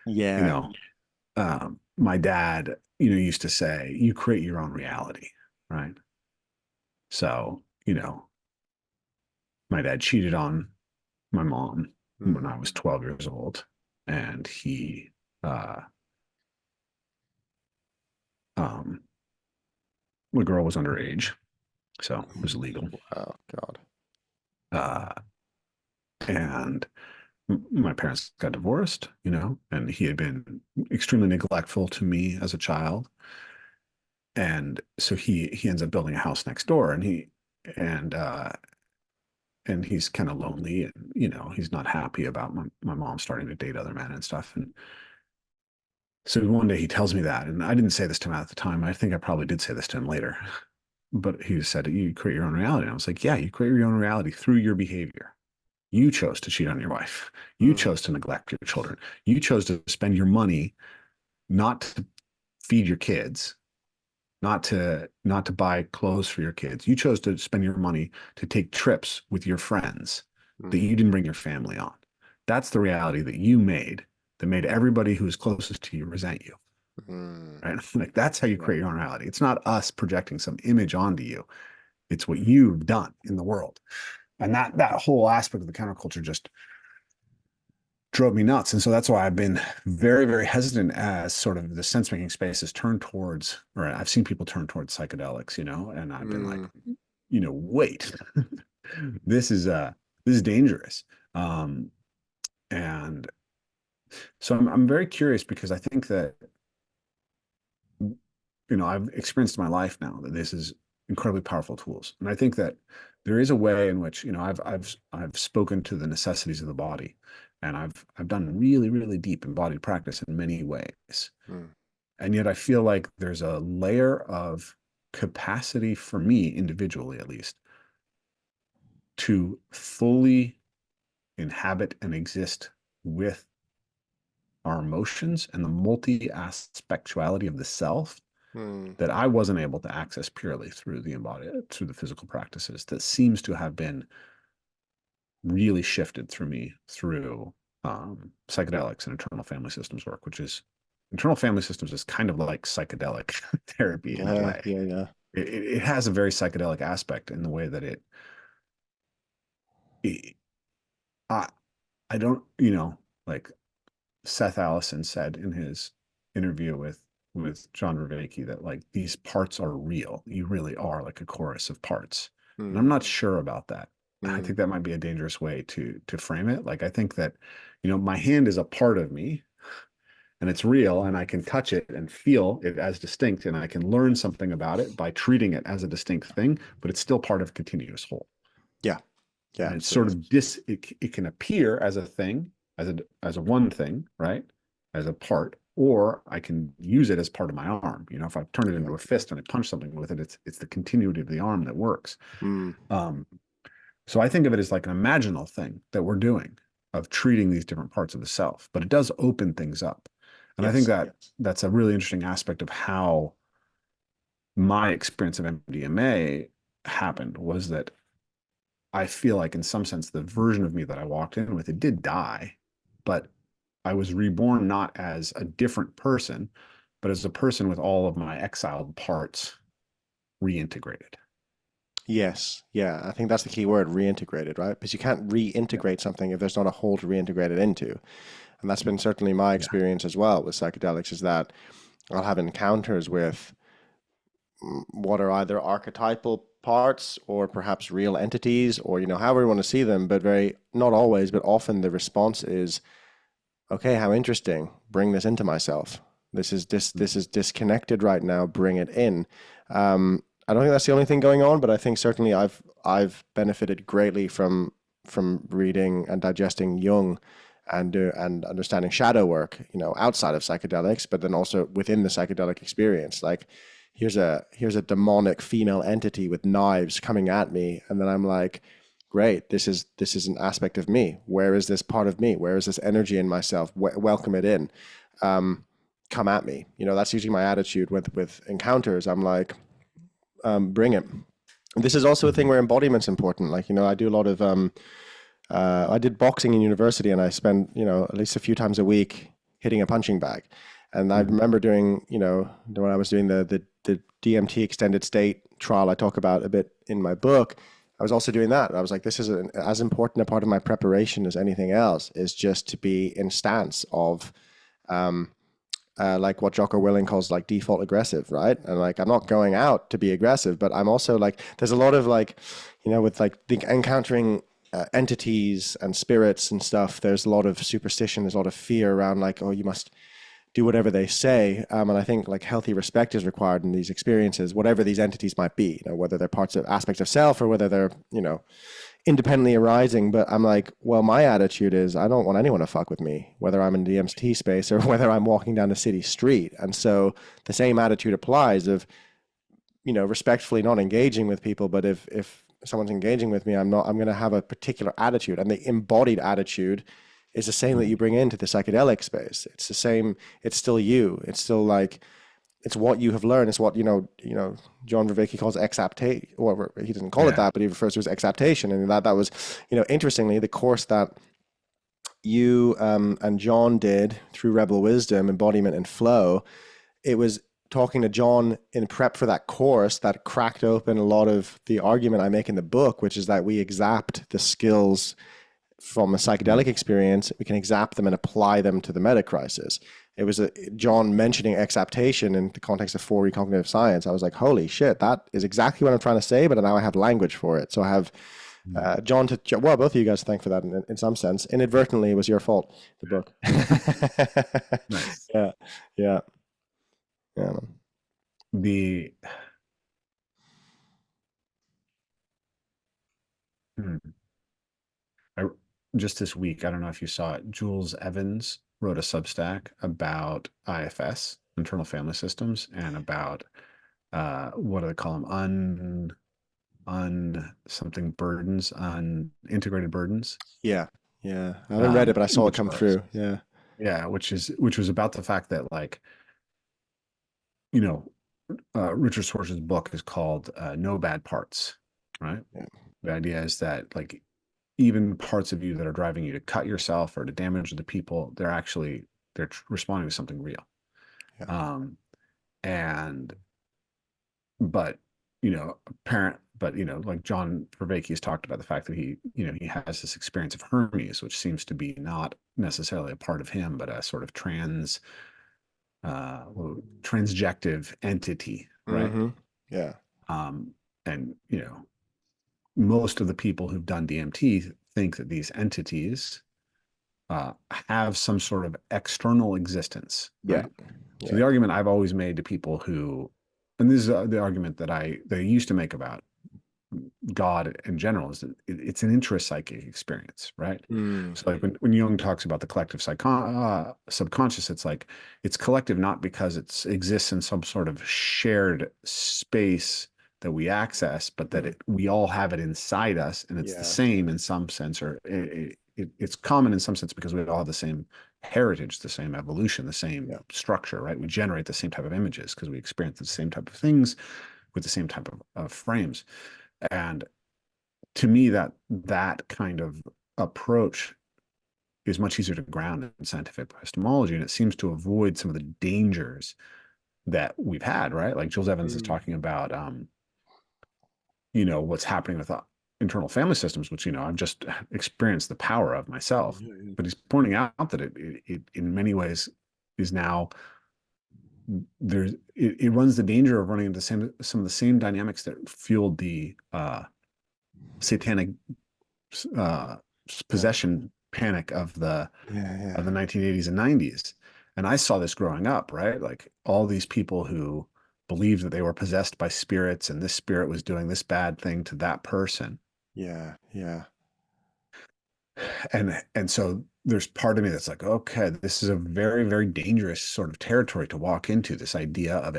B: Yeah.
A: You know, my dad, you know, used to say, you create your own reality, right? So, you know, my dad cheated on my mom when I
B: Mm.
A: was 12 years old, and he um the girl was underage, so it was illegal.
B: Wow, God.
A: Uh and my parents got divorced, and he had been extremely neglectful to me as a child. And so he ends up building a house next door, and uh and he's kind of lonely, and he's not happy about my mom starting to date other men and stuff. And so one day he tells me that, and I didn't say this to him at the time. I think I probably did say this to him later, but he said, "You create your own reality." And I was like, "Yeah, you create your own reality through your behavior. You chose to cheat on your wife. You
B: Mm.
A: chose to neglect your children. You chose to spend your money not to feed your kids, not to buy clothes for your kids. You chose to spend your money to take trips with your friends that
B: Mm.
A: you didn't bring your family on. That's the reality that you made, that made everybody who's closest to you resent you."
B: Mm.
A: Right? Like, that's how you
B: Yeah.
A: create your own reality. It's not us projecting some image onto you. It's what you've done in the world. And that whole aspect of the counterculture just drove me nuts. And so that's why I've been very, very hesitant as sort of the sense making space has turned towards, or I've seen people turn towards psychedelics, and I've been like,
B: Mm.
A: wait, this is this is dangerous. And so I'm very curious, because I think that, I've experienced in my life now that this is incredibly powerful tools. And I think that there is a way in which, I've spoken to the necessities of the body, and I've done really, really deep embodied practice in many ways.
B: Mm.
A: And yet I feel like there's a layer of capacity for me, individually at least, to fully inhabit and exist with our emotions and the multi-aspectuality of the self
B: Mm.
A: that I wasn't able to access purely through through the physical practices, that seems to have been really shifted through me through psychedelics and internal family systems work, which is, internal family systems is kind of like psychedelic therapy in a
B: Yeah,
A: way.
B: yeah, yeah.
A: It has a very psychedelic aspect in the way that it I, I don't, like Seth Allison said in his interview with John Vervaeke, that like these parts are real. You really are like a chorus of parts. And I'm
B: Mm.
A: not sure about that. I
B: Mm.
A: think that might be a dangerous way to frame it. Like, I think that, my hand is a part of me, and it's real, and I can touch it and feel it as distinct, and I can learn something about it by treating it as a distinct thing, but it's still part of a continuous whole.
B: Yeah, yeah,
A: And it's sort
B: absolutely.
A: of it can appear as a thing, as a one thing, right? As a part, or I can use it as part of my arm. If I turn it
B: Yeah.
A: into a fist and I punch something with it, it's the continuity of the arm that works.
B: Mm.
A: Um, so I think of it as like an imaginal thing that we're doing, of treating these different parts of the self, but it does open things up. And I think
B: Yes.
A: that that's a really interesting aspect of how my experience of MDMA happened, was that I feel like, in some sense, the version of me that I walked in with, it did die, but I was reborn not as a different person, but as a person with all of my exiled parts reintegrated.
B: Yes. Yeah. I think that's the key word, reintegrated, right? Because you can't
A: Yeah.
B: reintegrate something if there's not a whole to reintegrate it into. And that's been certainly my
A: Yeah.
B: experience as well with psychedelics, is that I'll have encounters with what are either archetypal parts or perhaps real entities, or, however you want to see them, but very, not always, but often the response is, okay, how interesting. Bring this into myself. This is disconnected right now. Bring it in. I don't think that's the only thing going on, but I think certainly I've benefited greatly from reading and digesting Jung and understanding shadow work, outside of psychedelics, but then also within the psychedelic experience. Like, here's a demonic female entity with knives coming at me, and then I'm like, great, this is an aspect of me. Where is this part of me? Where is this energy in myself? Welcome it in. Um, Come at me. That's usually my attitude with encounters. I'm like, bring it. This is also a thing
A: Mhm.
B: where embodiment's important. Like, I do a lot of I did boxing in university, and I spent, at least a few times a week hitting a punching bag. And I
A: Mhm.
B: remember doing, when I was doing the DMT extended state trial I talk about a bit in my book, I was also doing that. I was like, this is as important a part of my preparation as anything else, is just to be in stance of um, like what Jocko Willing calls like default aggressive, right? And like, I'm not going out to be aggressive, but I'm also like, there's a lot of like, with like encountering entities and spirits and stuff. There's a lot of superstition. There's a lot of fear around like, oh, you must do whatever they say. And I think like healthy respect is required in these experiences, whatever these entities might be, whether they're parts of aspects of self or whether they're, independently arising. But I'm like, well, my attitude is I don't want anyone to fuck with me, whether I'm in the DMT space or whether I'm walking down the city street. And so the same attitude applies of, respectfully not engaging with people. But if someone's engaging with me, I'm going to have a particular attitude, and the embodied attitude is the same that you bring into the psychedelic space. It's the same. It's still you. It's still like, it's what you have learned. It's what, John Vervaeke calls exaptation, or he doesn't call it that, but he refers to as exaptation. And that was, interestingly, the course that you and John did through Rebel Wisdom, Embodiment and Flow. It was talking to John in prep for that course that cracked open a lot of the argument I make in the book, which is that we exact the skills from a psychedelic experience. We can exact them and apply them to the meta crisis. It was John mentioning exaptation in the context of 4E cognitive science. I was like, holy shit, that is exactly what I'm trying to say, but now I have language for it. So I have John well, both of you guys to thank for that in some sense. Inadvertently, it was your fault, the book.
A: Nice.
B: Yeah, yeah, yeah.
A: The hmm. I, just this week, I don't know if you saw it, Jules Evans wrote a Substack about IFS, internal family systems, and about what do they call them? Something burdens, integrated burdens.
B: Yeah, yeah. I haven't read it, but I saw it come through. Yeah.
A: Yeah, which was about the fact that, like, Richard Schwarz's book is called No Bad Parts, right?
B: Yeah.
A: The idea is that, like, even parts of you that are driving you to cut yourself or to damage the people, they're responding to something real.
B: Yeah.
A: And but like John Vervaeke has talked about the fact that he has this experience of Hermes, which seems to be not necessarily a part of him, but a sort of transjective entity, right?
B: Mm-hmm. Yeah.
A: And most of the people who've done DMT think that these entities have some sort of external existence, right?
B: Yeah.
A: So the argument I've always made to people and this is the argument that I used to make about God in general, is that it's an intrapsychic experience, right? So like when Jung talks about the collective subconscious, it's like it's collective not because it exists in some sort of shared space that we access, but that we all have it inside us, and it's the same in some sense, or it's common in some sense because we all have the same heritage, the same evolution, the same structure, right? We generate the same type of images because we experience the same type of things with the same type of frames. And to me, that kind of approach is much easier to ground in scientific epistemology, and it seems to avoid some of the dangers that we've had, right? Like Jules Evans is talking about, what's happening with internal family systems, which, I've just experienced the power of myself. But he's pointing out that it in many ways is now it runs the danger of running into some of the same dynamics that fueled the satanic possession panic of the 1980s and 90s. And I saw this growing up, right? Like all these people who believed that they were possessed by spirits, and this spirit was doing this bad thing to that person.
B: Yeah.
A: And so there's part of me that's like, okay, this is a very, very dangerous sort of territory to walk into, this idea of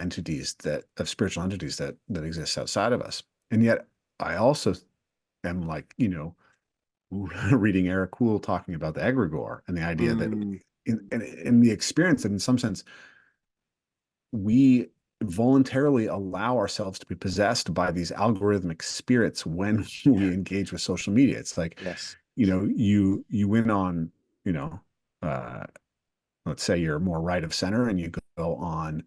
A: spiritual entities that exist outside of us. And yet I also am like, reading Eric Kuhl talking about the egregore and the idea that in the experience that in some sense we voluntarily allow ourselves to be possessed by these algorithmic spirits when we engage with social media. It's like, you win on, let's say you're more right of center and you go on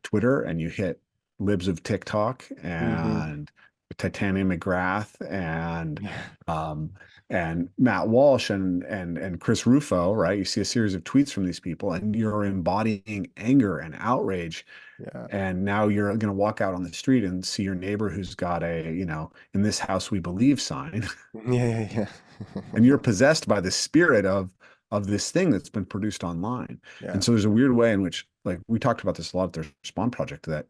A: Twitter and you hit libs of TikTok and Titania McGrath
B: Yeah.
A: um, and Matt Walsh and Chris Rufo, right? You see a series of tweets from these people, and you're embodying anger and outrage.
B: Yeah.
A: And now you're going to walk out on the street and see your neighbor who's got a, in this house we believe sign,
B: Yeah. Yeah.
A: and you're possessed by the spirit of this thing that's been produced online.
B: Yeah.
A: And so there's a weird way in which, like, we talked about this a lot at the Spawn Project, that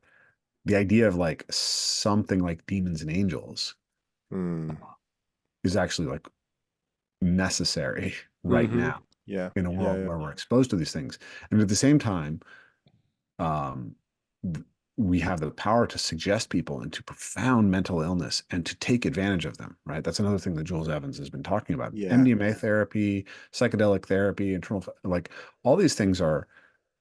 A: the idea of like something like demons and angels
B: Mm.
A: is actually like necessary right
B: Mm-hmm.
A: now
B: Yeah.
A: in a
B: Yeah.
A: world
B: Yeah.
A: where we're exposed to these things. And at the same time, um, we have the power to suggest people into profound mental illness and to take advantage of them, right? That's another thing that Jules Evans has been talking about.
B: Yeah.
A: MDMA therapy, psychedelic therapy, internal, like all these things are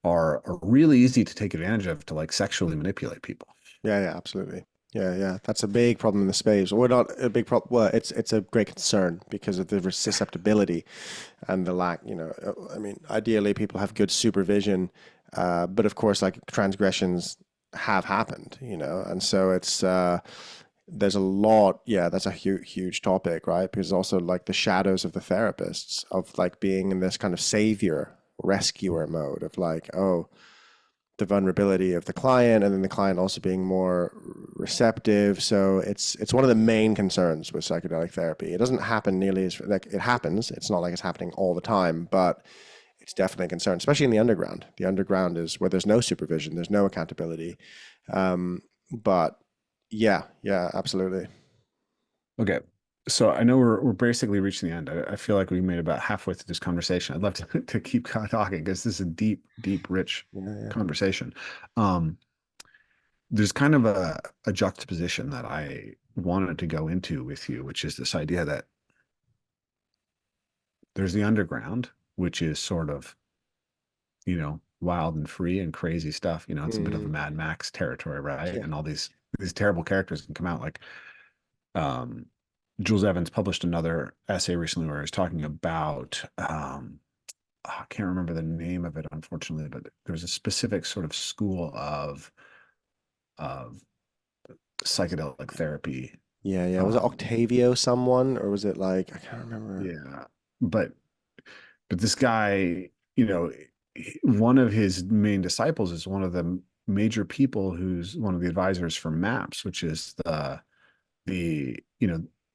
A: really easy to take advantage of to like sexually manipulate people.
B: Yeah, yeah, absolutely. Yeah, yeah. That's a big problem in the space. Or not a big problem. Well, it's a great concern because of the susceptibility and the lack, I mean, ideally people have good supervision, but of course, like transgressions have happened, and so there's a lot, yeah, that's a huge topic, right? Because also like the shadows of the therapists of like being in this kind of savior, rescuer mode of like, oh, the vulnerability of the client and then the client also being more receptive. So it's one of the main concerns with psychedelic therapy. It doesn't happen nearly as like it happens. It's not like it's happening all the time, but it's definitely a concern, especially in the underground. The underground is where there's no supervision, there's no accountability. But yeah, yeah, absolutely.
A: Okay. So I know we're basically reaching the end. I feel like we made about halfway through this conversation. I'd love to keep talking because this is a deep, rich
B: Yeah, yeah.
A: conversation. Um, there's kind of a juxtaposition that I wanted to go into with you, which is this idea that there's the underground, which is sort of, wild and free and crazy stuff. It's a bit of a
B: Mm,
A: Mad Max territory, right?
B: yeah.
A: And all these terrible characters can come out like um Jules Evans published another essay recently where he was talking about I can't remember the name of it, unfortunately, but there's a specific sort of school of psychedelic therapy.
B: Yeah, yeah. Was it
A: Um,
B: Octavio someone or was it like I can't remember.
A: yeah, but this guy, one of his main disciples is one of the major people who's one of the advisors for MAPS, which is the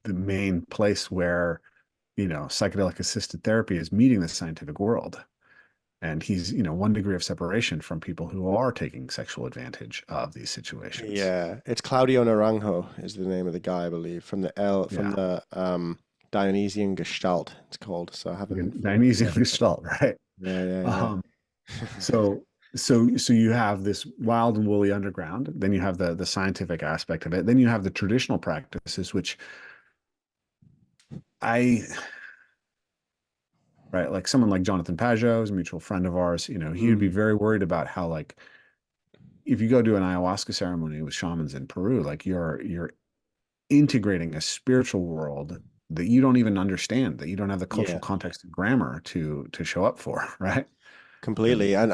A: main place where psychedelic assisted therapy is meeting the scientific world. And he's, 1 degree of separation from people who are taking sexual advantage of these situations.
B: Yeah, it's Claudio Naranjo is the name of the guy, I believe, from
A: Yeah.
B: the Dionysian Gestalt. It's called. So I haven't.
A: Dionysian Gestalt, right?
B: Yeah, yeah,
A: Um, so so you have this wild and woolly underground, then you have the scientific aspect of it, then you have the traditional practices, which I right, like someone like Jonathan Pajot is a mutual friend of ours, he would be
B: Mm,
A: very worried about how like if you go to an ayahuasca ceremony with shamans in Peru, like you're integrating a spiritual world that you don't even understand, that you don't have the cultural
B: yeah,
A: context and grammar to show up for, right? And
B: completely. And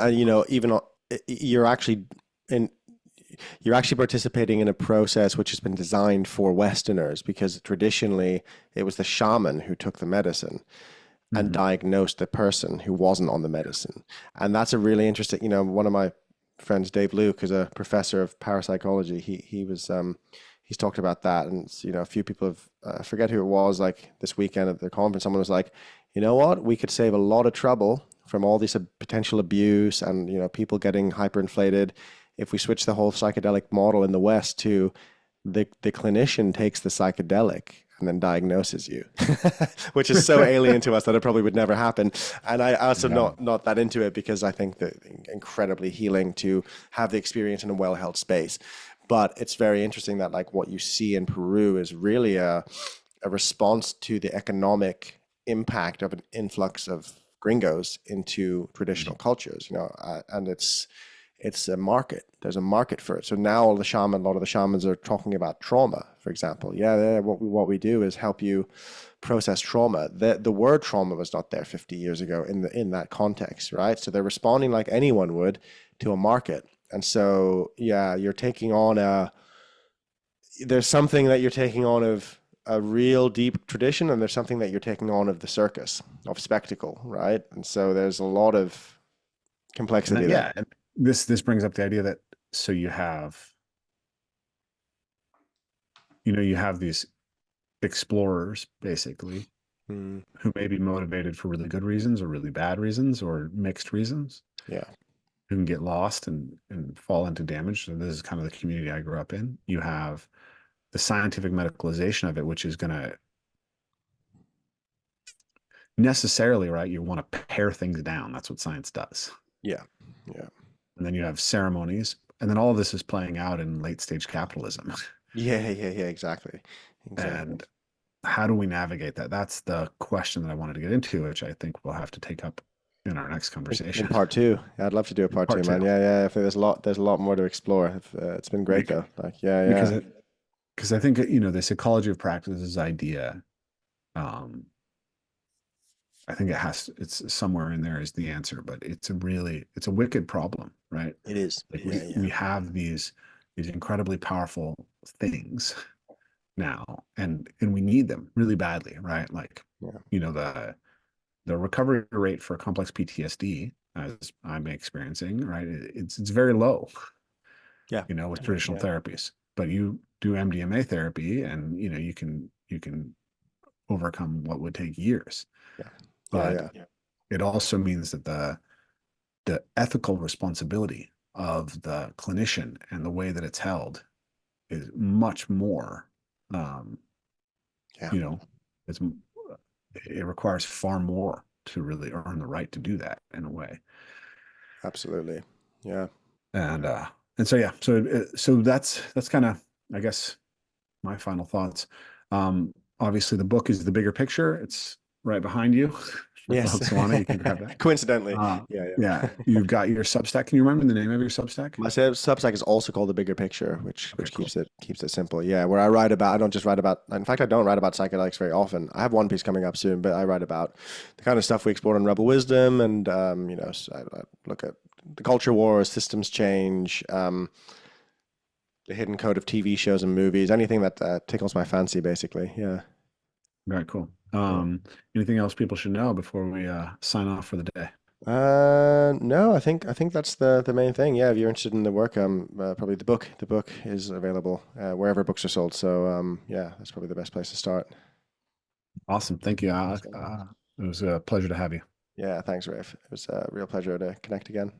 B: even you're actually in you're actually participating in a process which has been designed for Westerners because traditionally it was the shaman who took the medicine and
A: mhm.
B: diagnosed the person who wasn't on the medicine. And that's a really interesting, one of my friends, Dave Luke, is a professor of parapsychology. He's talked about that. And, a few people have, I forget who it was, like this weekend at the conference, someone was like, you know what, we could save a lot of trouble from all this potential abuse and, people getting hyperinflated if we switch the whole psychedelic model in the West to the clinician takes the psychedelic and then diagnoses you, which is so alien to us that it probably would never happen. And I also
A: Yeah.
B: not that into it because I think that incredibly healing to have the experience in a well-held space. But it's very interesting that like what you see in Peru is really a response to the economic impact of an influx of gringos into traditional cultures, and it's a market. There's a market for it. So now a lot of the shamans are talking about trauma, for example. Yeah, what we do is help you process trauma. The word trauma was not there 50 years ago in that context, right? So they're responding like anyone would to a market. And so yeah, you're taking on there's something that you're taking on of a real deep tradition, and there's something that you're taking on of the circus, of spectacle, right? And so there's a lot of complexity there.
A: Yeah, and this brings up the idea that so you have these explorers basically
B: Mm,
A: who may be motivated for really good reasons or really bad reasons or mixed reasons,
B: yeah.
A: who can get lost and fall into damage. So this is kind of the community I grew up in. You have the scientific medicalization of it, which is going to necessarily, right? You want to pare things down. That's what science does.
B: Yeah. Yeah.
A: And then you have ceremonies, and then all of this is playing out in late stage capitalism.
B: Yeah. Yeah. Yeah. Exactly. Exactly.
A: And how do we navigate that? That's the question that I wanted to get into, which I think we'll have to take up in our next
B: In
A: conversation.
B: part two, I'd love to do a part
A: Part
B: two, man.
A: two.
B: Yeah, yeah. I think there's a lot more to explore. It's been great
A: Because,
B: though. Like, yeah,
A: because
B: yeah,
A: because I think the psychology of practices idea, um, I think it's somewhere in there is the answer, but it's a wicked problem, right?
B: it is.
A: Like
B: Yeah,
A: we
B: yeah,
A: have these incredibly powerful things now, and we need them really badly, right? Like,
B: yeah,
A: the recovery rate for complex PTSD, as I'm experiencing, right, it's very low,
B: yeah,
A: with traditional
B: yeah.
A: therapies. But you do MDMA therapy, and you can overcome what would take years.
B: Yeah, yeah,
A: But
B: yeah.
A: it also means that the ethical responsibility of the clinician and the way that it's held is much more. Um,
B: Yeah,
A: you know, it's it requires far more to really earn the right to do that in a way.
B: absolutely. Yeah.
A: And so yeah, so that's kind of, I guess, my final thoughts. Obviously the book is The Bigger Picture. It's right behind you. For
B: Yes.
A: folks who want it, you can grab that.
B: Coincidentally.
A: Uh,
B: Yeah,
A: yeah,
B: yeah.
A: you've got your Substack. Can you remember the name of your Substack?
B: My Substack is also called The Bigger Picture,
A: Okay,
B: which
A: cool.
B: keeps it simple. Yeah, where I write about, I don't just write about, in fact, I don't write about psychedelics very often. I have one piece coming up soon, but I write about the kind of stuff we explored in Rebel Wisdom, and I look at the culture wars, systems change, the hidden code of TV shows and movies, anything that tickles my fancy, basically. Yeah.
A: Very cool.
B: Yeah.
A: Anything else people should know before we sign off for the day?
B: No, I think that's the main thing. Yeah, if you're interested in the work, probably the book is available wherever books are sold. So yeah, that's probably the best place to start.
A: Awesome. Thank you, Alec. It was a pleasure to have you.
B: Yeah, thanks, Rafe. It was a real pleasure to connect again.